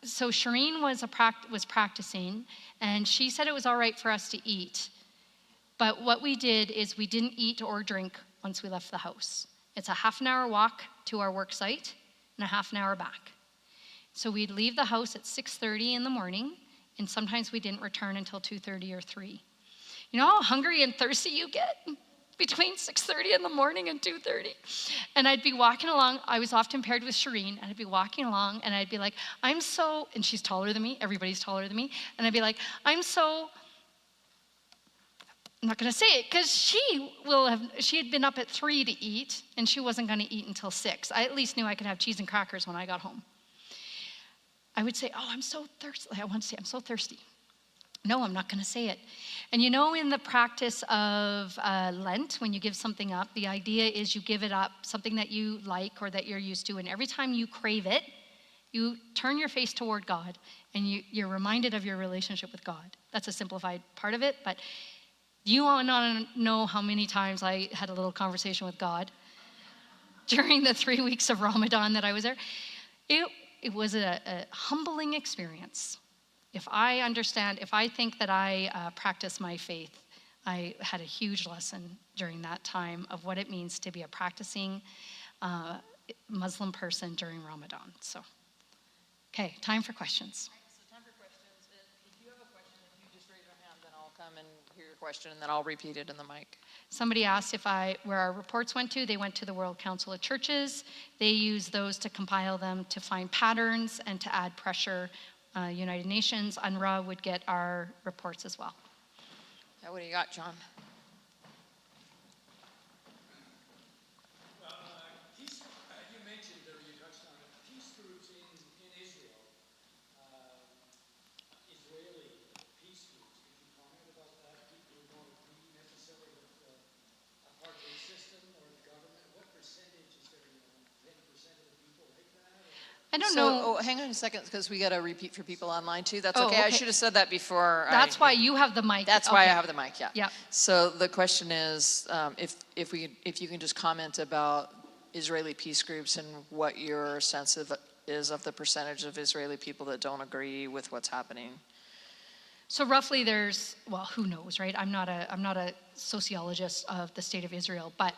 so Shireen was practicing, and she said it was all right for us to eat. But what we did is we didn't eat or drink once we left the house. It's a half an hour walk to our work site and a half an hour back. So we'd leave the house at 6:30 in the morning, and sometimes we didn't return until 2:30 or 3. You know how hungry and thirsty you get between 6:30 in the morning and 2:30? And I'd be walking along. I was often paired with Shireen, and I'd be walking along, and I'd be like, and she's taller than me. Everybody's taller than me. And I'd be like, I'm not going to say it because she had been up at 3 to eat, and she wasn't going to eat until 6. I at least knew I could have cheese and crackers when I got home. I would say, I'm so thirsty. I want to say, I'm so thirsty. No, I'm not going to say it. And you know, in the practice of Lent, when you give something up, the idea is you give it up, something that you like or that you're used to, and every time you crave it, you turn your face toward God, and you're reminded of your relationship with God. That's a simplified part of it, but you want to know how many times I had a little conversation with God during the 3 weeks of Ramadan that I was there. It was a humbling experience. If I think that I practice my faith, I had a huge lesson during that time of what it means to be a practicing Muslim person during Ramadan. So, okay, time for questions. So time for questions. And if you have a question, if you just raise your hand, then I'll come and hear your question, and then I'll repeat it in the mic. Somebody asked where our reports went to. They went to the World Council of Churches. They use those to compile them to find patterns and to add pressure. United Nations, UNRWA would get our reports as well. What do you got, John? You mentioned, or you touched on it, peace groups in Israel, Israeli peace groups. Could you comment about that? People who don't agree necessarily with a part of the system or the government. What percentage is there? 10% of the people like that? I don't know. Hang on a second, because we got to repeat for people online too. That's Oh, okay. I okay. should have said that before. That's why you have the mic. That's why I have the mic. Yeah. Yeah. So the question is, if you can just comment about Israeli peace groups and what your sense is of the percentage of Israeli people that don't agree with what's happening. So roughly who knows, right? I'm not a sociologist of the state of Israel, but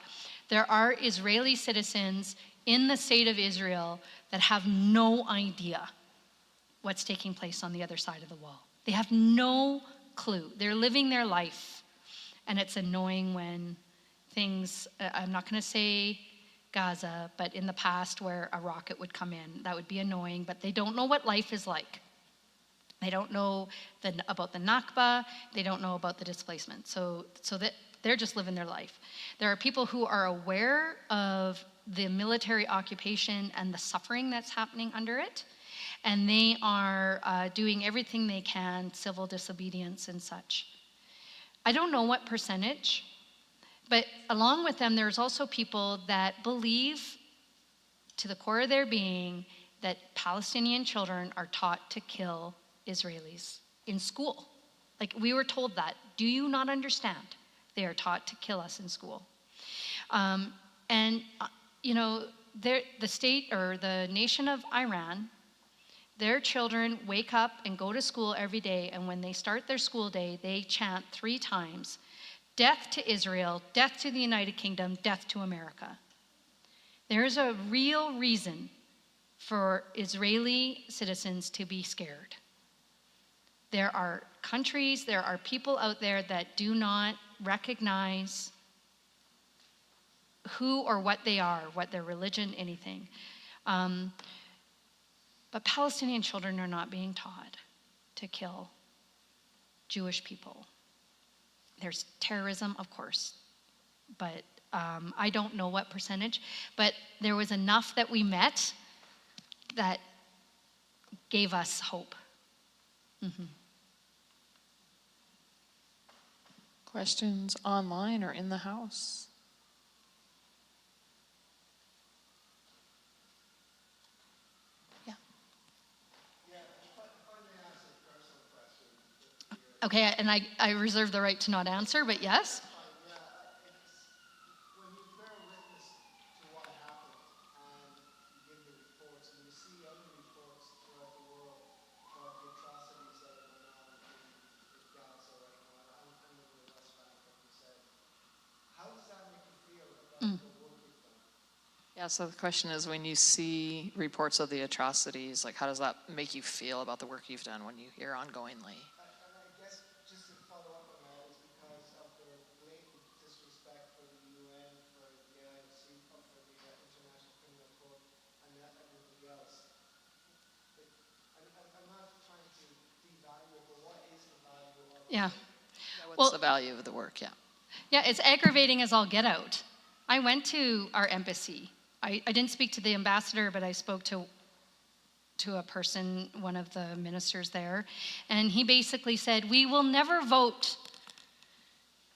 there are Israeli citizens in the state of Israel that have no idea what's taking place on the other side of the wall. They have no clue. They're living their life, and it's annoying when things, I'm not going to say Gaza, but in the past where a rocket would come in, that would be annoying, but they don't know what life is like. They don't know about the Nakba. They don't know about the displacement. So that they're just living their life. There are people who are aware of the military occupation and the suffering that's happening under it, and they are doing everything they can, civil disobedience and such. I don't know what percentage, but along with them, there's also people that believe to the core of their being that Palestinian children are taught to kill Israelis in school. Like, we were told that. Do you not understand? They are taught to kill us in school. You know, the state or the nation of Iran, their children wake up and go to school every day, and when they start their school day, they chant 3 times, death to Israel, death to the United Kingdom, death to America. There's a real reason for Israeli citizens to be scared. There are countries, there are people out there that do not recognize who or what they are, what their religion, anything. But Palestinian children are not being taught to kill Jewish people. There's terrorism, of course, but I don't know what percentage, but there was enough that we met that gave us hope. Mm-hmm. Questions online or in the house? Okay, and I reserve the right to not answer, but yes. When you bear witness to what happened and you give the reports, and you see other reports throughout the world about the atrocities that are going on in Gaza right now, and over the West Bank, like you said, how does that make you feel about the work you've done? Yeah, so the question is, when you see reports of the atrocities, like, how does that make you feel about the work you've done when you hear ongoingly? And I guess just to follow up on that is because of the blatant disrespect for the UN, for the IFC, for the International Criminal Court, and everything else. I'm not trying to devalue it, but what is the value of it? Yeah. Yeah, what's Well, the value of the work? Yeah. Yeah, it's aggravating as all get out. I went to our embassy. I didn't speak to the ambassador, but I spoke to a person, one of the ministers there, and he basically said, we will never vote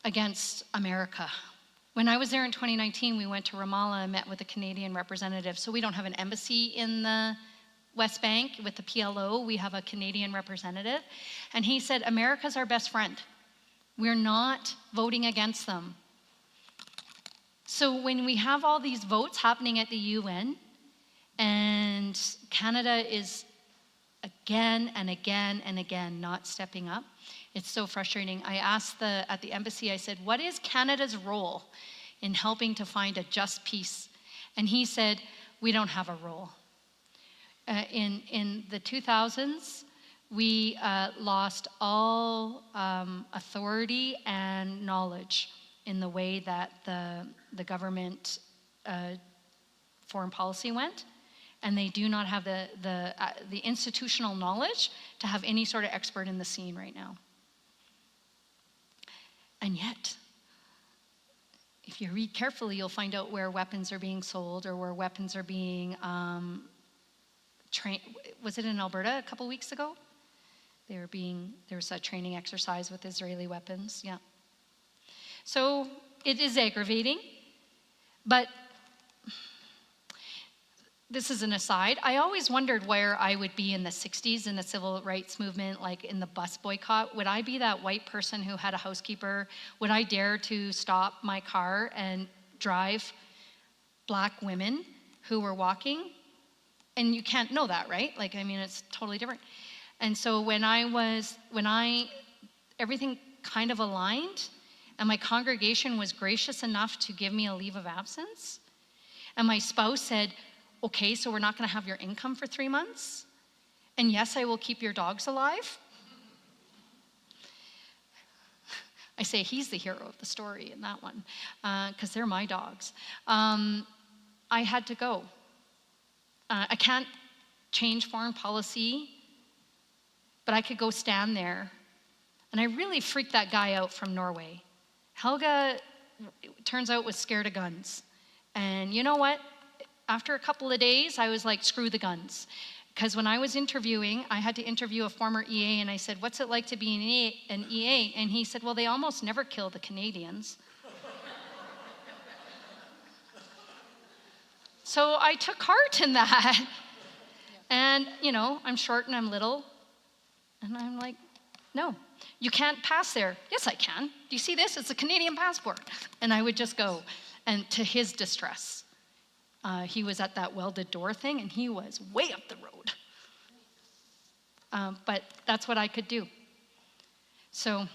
against America. When I was there in 2019, we went to Ramallah and met with a Canadian representative. So we don't have an embassy in the West Bank with the PLO. We have a Canadian representative. And he said, America's our best friend. We're not voting against them. So when we have all these votes happening at the UN, and Canada is again and again and again not stepping up, it's so frustrating. I asked at the embassy, I said, what is Canada's role in helping to find a just peace? And he said, we don't have a role. In the 2000s, we lost all authority and knowledge in the way that the government foreign policy went, and they do not have the institutional knowledge to have any sort of expert in the scene right now. And yet, if you read carefully, you'll find out where weapons are being sold or where weapons are being trained. Was it in Alberta a couple weeks ago? There was a training exercise with Israeli weapons, yeah. So it is aggravating, but this is an aside. I always wondered where I would be in the 60s in the civil rights movement, like in the bus boycott. Would I be that white person who had a housekeeper? Would I dare to stop my car and drive black women who were walking? And you can't know that, right? Like, I mean, it's totally different. And so everything kind of aligned, and my congregation was gracious enough to give me a leave of absence, and my spouse said, okay, so we're not going to have your income for 3 months, and yes, I will keep your dogs alive. I say he's the hero of the story in that one, because they're my dogs. I had to go. I can't change foreign policy, but I could go stand there. And I really freaked that guy out from Norway. Helga, it turns out, was scared of guns. And you know what? After a couple of days, I was like, screw the guns. Because when I was interviewing, I had to interview a former EA, and I said, what's it like to be an EA? And he said, well, they almost never kill the Canadians. So I took heart in that. And, you know, I'm short and I'm little. And I'm like, no, you can't pass there. Yes, I can. Do you see this? It's a Canadian passport. And I would just go. And to his distress, he was at that welded door thing, and he was way up the road. But that's what I could do. So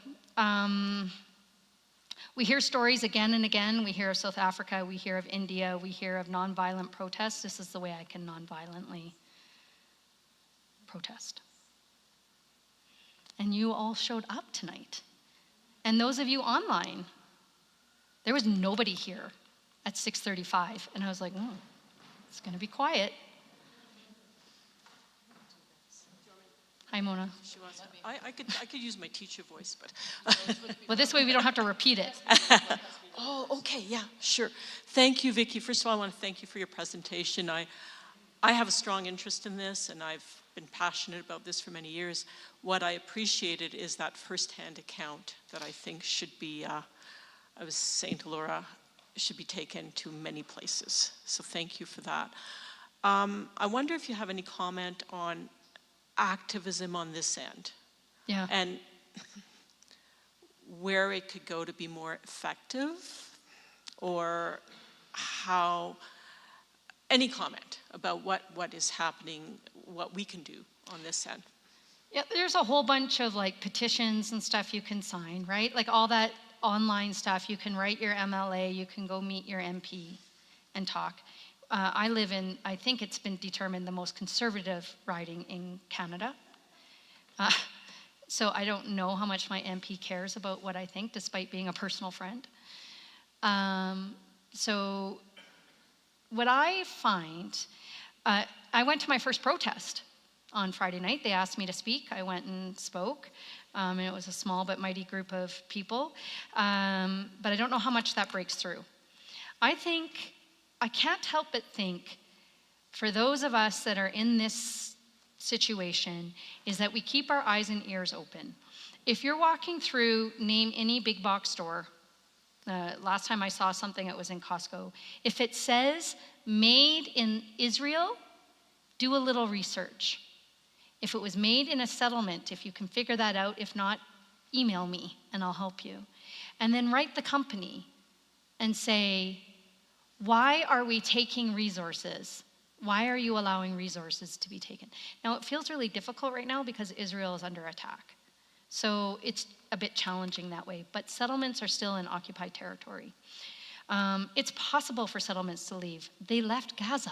we hear stories again and again. We hear of South Africa. We hear of India. We hear of nonviolent protests. This is the way I can nonviolently protest. And you all showed up tonight. And those of you online, there was nobody here at 6:35. And I was like, it's going to be quiet. Hi, Mona. She wants to, I could use my teacher voice, but. Well, this way we don't have to repeat it. Oh, okay, yeah, sure. Thank you, Vicki. First of all, I want to thank you for your presentation. I have a strong interest in this, and I've been passionate about this for many years. What I appreciated is that firsthand account that I think should be, I was saying to Laura, should be taken to many places. So thank you for that. I wonder if you have any comment on activism on this end. Yeah. And where it could go to be more effective, or how, any comment about what is happening, what we can do on this end. Yeah, there's a whole bunch of like petitions and stuff you can sign, right? Like all that online stuff. You can write your MLA, you can go meet your MP and talk. I live in, I think it's been determined, the most conservative riding in Canada. So I don't know how much my MP cares about what I think, despite being a personal friend. So what I find, I went to my first protest on Friday night. They asked me to speak. I went and spoke. And it was a small but mighty group of people. But I don't know how much that breaks through. I can't help but think, for those of us that are in this situation, is that we keep our eyes and ears open. If you're walking through, name any big box store, last time I saw something, it was in Costco. If it says made in Israel, do a little research. If it was made in a settlement, if you can figure that out, if not, email me and I'll help you. And then write the company and say, why are we taking resources? Why are you allowing resources to be taken? Now, it feels really difficult right now because Israel is under attack. So it's a bit challenging that way, but settlements are still in occupied territory. It's possible for settlements to leave. They left Gaza.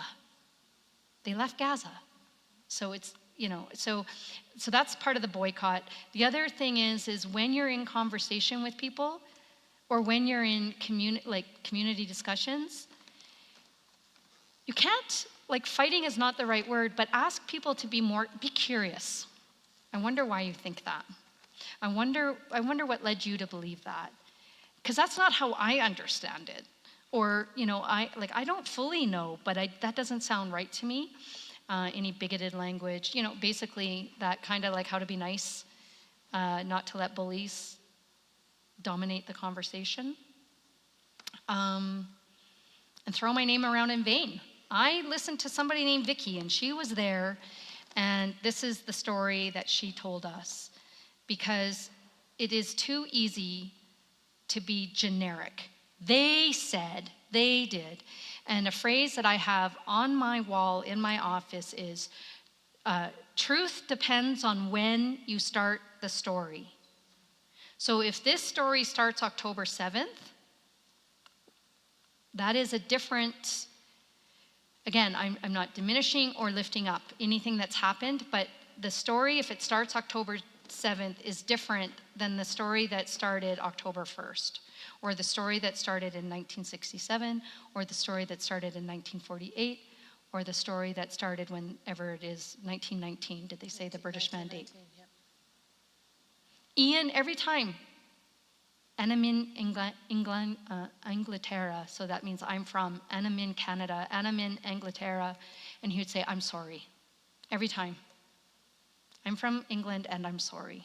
So it's, so that's part of the boycott. The other thing is when you're in conversation with people, or when you're in community discussions, you can't, fighting is not the right word, but ask people to be curious. I wonder why you think that. I wonder what led you to believe that. Because that's not how I understand it. Or, I don't fully know, but that doesn't sound right to me. Any bigoted language, basically that kind of how to be nice, not to let bullies dominate the conversation. And throw my name around in vain. I listened to somebody named Vicky, and she was there, and this is the story that she told us, because it is too easy to be generic. They said, they did. And a phrase that I have on my wall in my office is, truth depends on when you start the story. So if this story starts October 7th, that is a different, again, I'm not diminishing or lifting up anything that's happened, but the story, if it starts October 7th, is different than the story that started October 1st, or the story that started in 1967, or the story that started in 1948, or the story that started whenever it is, 1919, did they say the British Mandate? Yep. Ian, every time, I'm in Inglaterra, so that means I'm from, and I'm in Canada, and I'm in Inglaterra, and he would say, I'm sorry, every time. I'm from England and I'm sorry.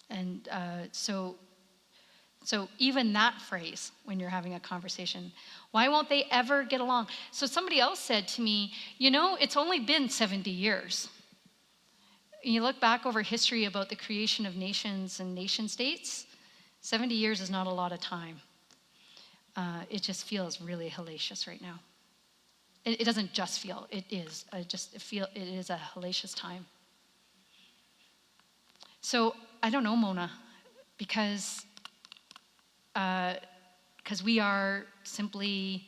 And so even that phrase, when you're having a conversation, why won't they ever get along? So somebody else said to me, it's only been 70 years. And you look back over history about the creation of nations and nation states, 70 years is not a lot of time. It just feels really hellacious right now. It doesn't just feel, it is. It is a hellacious time. So I don't know, Mona, because we are simply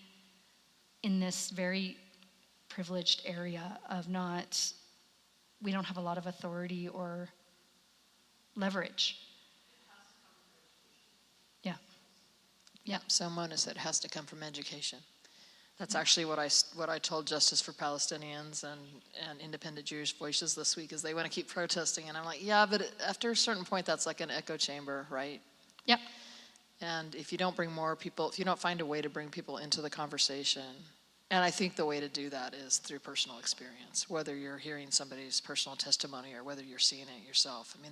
in this very privileged area of we don't have a lot of authority or leverage. Yeah. Yeah, so Mona said it has to come from education. That's actually what I told Justice for Palestinians and Independent Jewish Voices this week, is they want to keep protesting. And I'm like, yeah, but after a certain point, that's like an echo chamber, right? Yep. And if you don't bring more people, if you don't find a way to bring people into the conversation, and I think the way to do that is through personal experience, whether you're hearing somebody's personal testimony or whether you're seeing it yourself. I mean,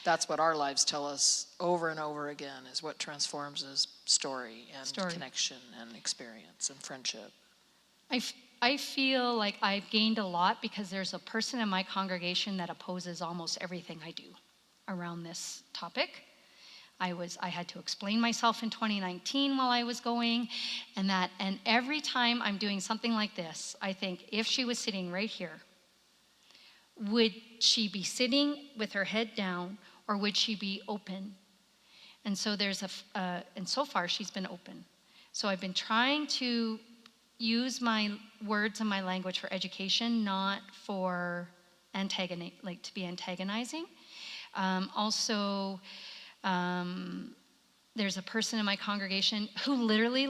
that's what our lives tell us over and over again, is what transforms is story and connection and experience and friendship. I feel like I've gained a lot because there's a person in my congregation that opposes almost everything I do around this topic. I had to explain myself in 2019 while I was going, and every time I'm doing something like this, I think, if she was sitting right here, would she be sitting with her head down, or would she be open? And so and so far she's been open. So I've been trying to use my words and my language for education, not for to be antagonizing. Also, there's a person in my congregation who literally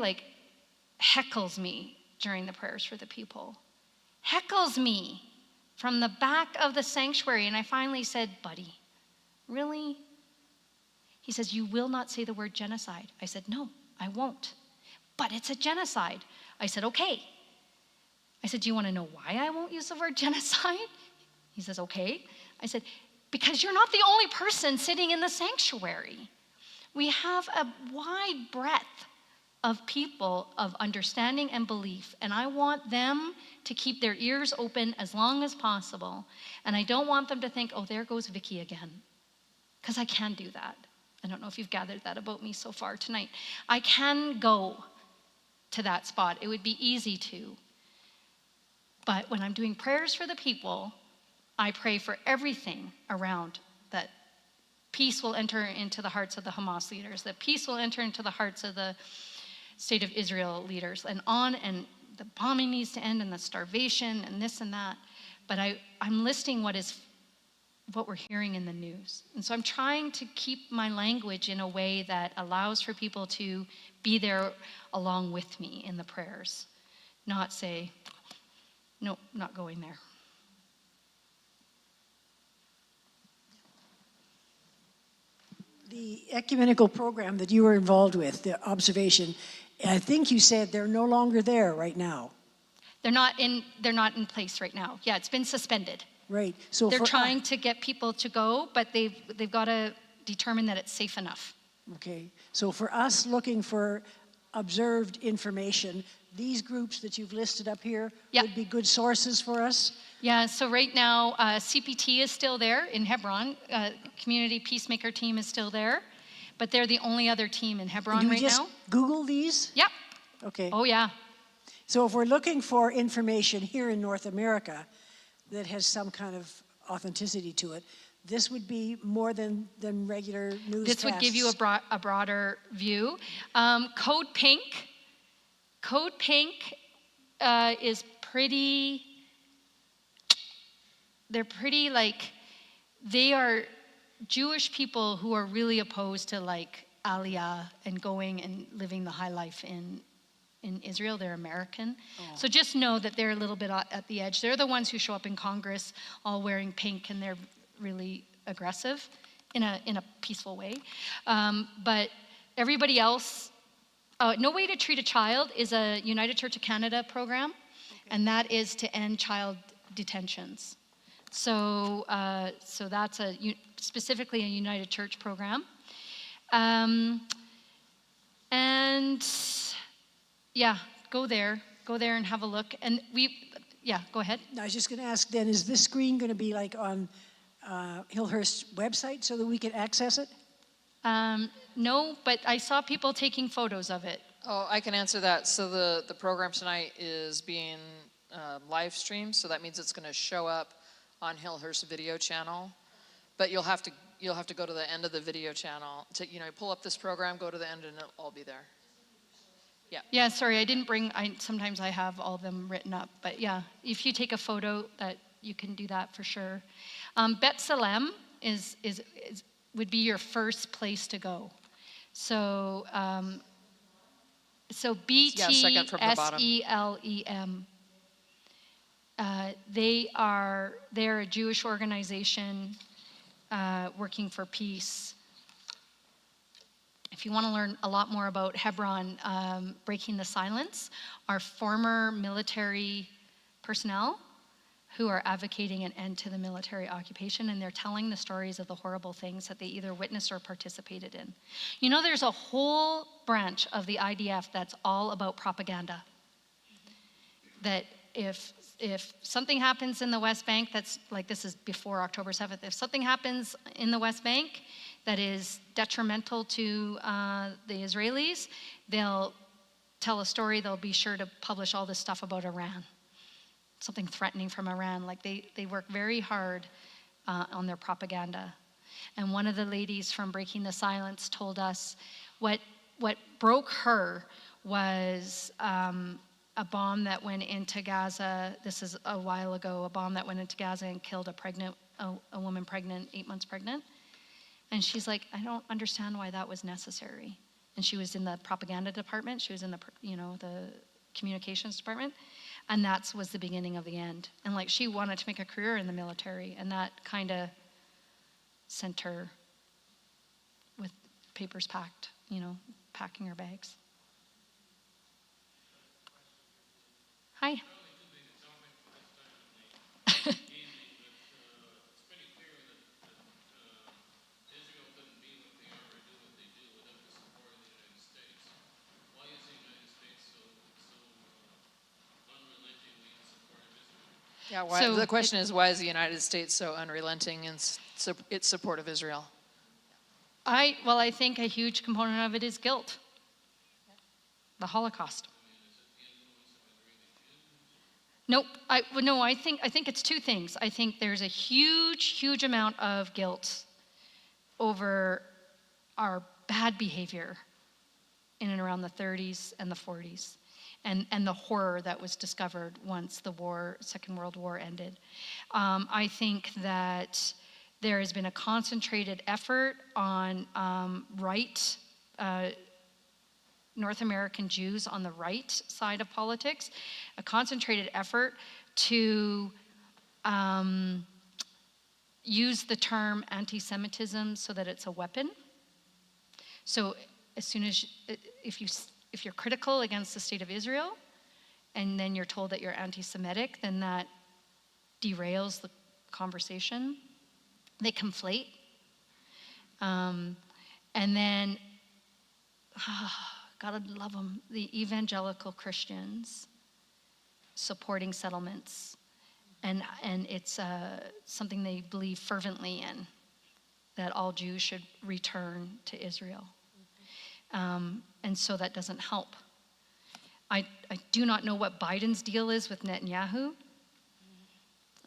heckles me during the prayers for the people. Heckles me from the back of the sanctuary. And I finally said, buddy, really? He says, you will not say the word genocide. I said, no, I won't. But it's a genocide. I said, okay. I said, do you want to know why I won't use the word genocide? He says, okay. I said, because you're not the only person sitting in the sanctuary. We have a wide breadth of people of understanding and belief, and I want them to keep their ears open as long as possible, and I don't want them to think, oh, there goes Vicky again, because I can do that. I don't know if you've gathered that about me so far tonight. I can go to that spot. It would be easy to. But when I'm doing prayers for the people, I pray for everything around that peace will enter into the hearts of the Hamas leaders, that peace will enter into the hearts of the State of Israel leaders, and the bombing needs to end, and the starvation, and this and that. But I'm listing what we're hearing in the news. And so I'm trying to keep my language in a way that allows for people to be there along with me in the prayers, not say, no, not going there. The ecumenical program that you were involved with, the observation, I think you said they're no longer there right now. They're not in place right now. Yeah, it's been suspended. Right. So they're trying to get people to go, but they've got to determine that it's safe enough. Okay. So for us looking for observed information, these groups that you've listed up here would be good sources for us? Yeah, so right now, CPT is still there in Hebron. Community Peacemaker team is still there, but they're the only other team in Hebron right now. Do we just Google these? Yep. Okay. Oh, yeah. So if we're looking for information here in North America that has some kind of authenticity to it, this would be more than regular newscasts. This would give you a broader view. Code Pink is pretty, they're pretty they are Jewish people who are really opposed to Aliyah and going and living the high life in Israel. They're American. Oh. So just know that they're a little bit at the edge. They're the ones who show up in Congress all wearing pink, and they're really aggressive in a peaceful way. But everybody else, No Way to Treat a Child is a United Church of Canada program, and that is to end child detentions. So that's specifically a United Church program. And yeah, go there and have a look. And go ahead. I was just going to ask then, is this screen going to be on Hillhurst's website so that we can access it? No, but I saw people taking photos of it. Oh, I can answer that. So the program tonight is being live streamed, so that means it's going to show up on Hillhurst video channel. But you'll have to go to the end of the video channel to pull up this program, go to the end, and it'll all be there. Yeah. Yeah. Sorry, I didn't bring. Sometimes I have all of them written up, but yeah, if you take a photo, that you can do that for sure. Bet Salem would be your first place to go. So BTSELEM. They're a Jewish organization working for peace. If you want to learn a lot more about Hebron, Breaking the Silence, are former military personnel who are advocating an end to the military occupation, and they're telling the stories of the horrible things that they either witnessed or participated in. There's a whole branch of the IDF that's all about propaganda. That if something happens in the West Bank, that's this is before October 7th, if something happens in the West Bank that is detrimental to the Israelis, they'll tell a story, they'll be sure to publish all this stuff about Iran. Something threatening from Iran. They work very hard on their propaganda. And one of the ladies from Breaking the Silence told us what broke her was a bomb that went into Gaza. This is a while ago, a bomb that went into Gaza and killed a woman pregnant, 8 months pregnant. And she's like, I don't understand why that was necessary. And she was in the propaganda department. She was in the, the communications department. And that was the beginning of the end. And like, she wanted to make a career in the military, and that kind of sent her with papers packed, packing her bags. Hi. Yeah, So the question is, why is the United States so unrelenting in its support of Israel? I think a huge component of it is guilt. The Holocaust. Nope. I think it's two things. I think there's a huge amount of guilt over our bad behavior in and around the 30s and the 40s. And the horror that was discovered once the Second World War ended. I think that there has been a concentrated effort on North American Jews on the right side of politics, a concentrated effort to use the term anti-Semitism so that it's a weapon. So as soon as, if you're critical against the state of Israel, and then you're told that you're anti-Semitic, then that derails the conversation. They conflate. And then, gotta love them, the evangelical Christians supporting settlements. And it's something they believe fervently in, that all Jews should return to Israel. And so that doesn't help. I do not know what Biden's deal is with Netanyahu.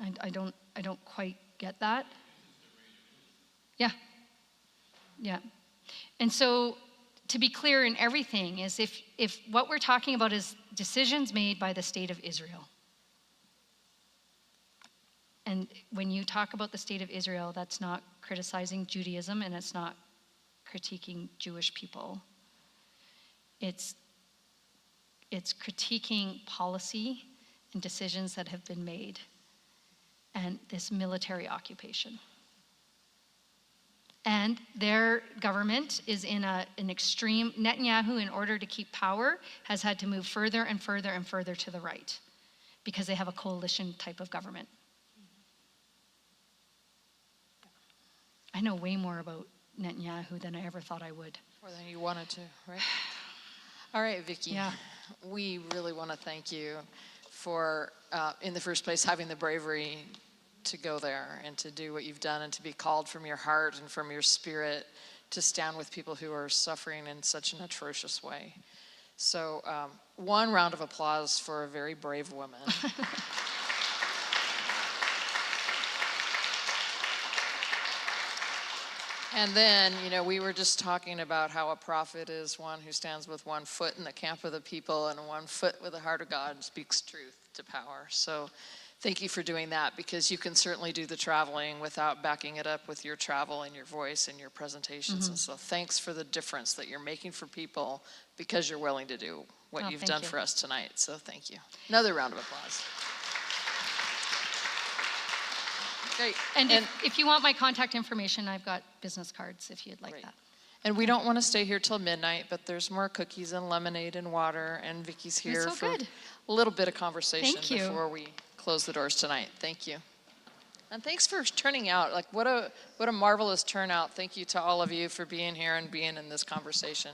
I don't quite get that. Yeah. And so, to be clear in everything is if what we're talking about is decisions made by the state of Israel. And when you talk about the state of Israel, that's not criticizing Judaism, and it's not critiquing Jewish people. It's critiquing policy and decisions that have been made, and this military occupation. And their government is in an extreme, Netanyahu, in order to keep power, has had to move further and further and further to the right, because they have a coalition type of government. I know way more about Netanyahu than I ever thought I would. More than you wanted to, right? All right, Vicki. Yeah. We really want to thank you for, in the first place, having the bravery to go there and to do what you've done, and to be called from your heart and from your spirit to stand with people who are suffering in such an atrocious way. So one round of applause for a very brave woman. And then, we were just talking about how a prophet is one who stands with one foot in the camp of the people and one foot with the heart of God and speaks truth to power. So thank you for doing that, because you can certainly do the traveling without backing it up with your travel and your voice and your presentations. Mm-hmm. And so thanks for the difference that you're making for people, because you're willing to do what you've done for us tonight. So thank you. Another round of applause. Great. And if you want my contact information, I've got business cards if you'd like that. And we don't want to stay here till midnight, but there's more cookies and lemonade and water, and Vicki's here so for good. a little bit of conversation Thank you. before we close the doors tonight. Thank you. And thanks for turning out. Like, what a marvelous turnout. Thank you to all of you for being here and being in this conversation.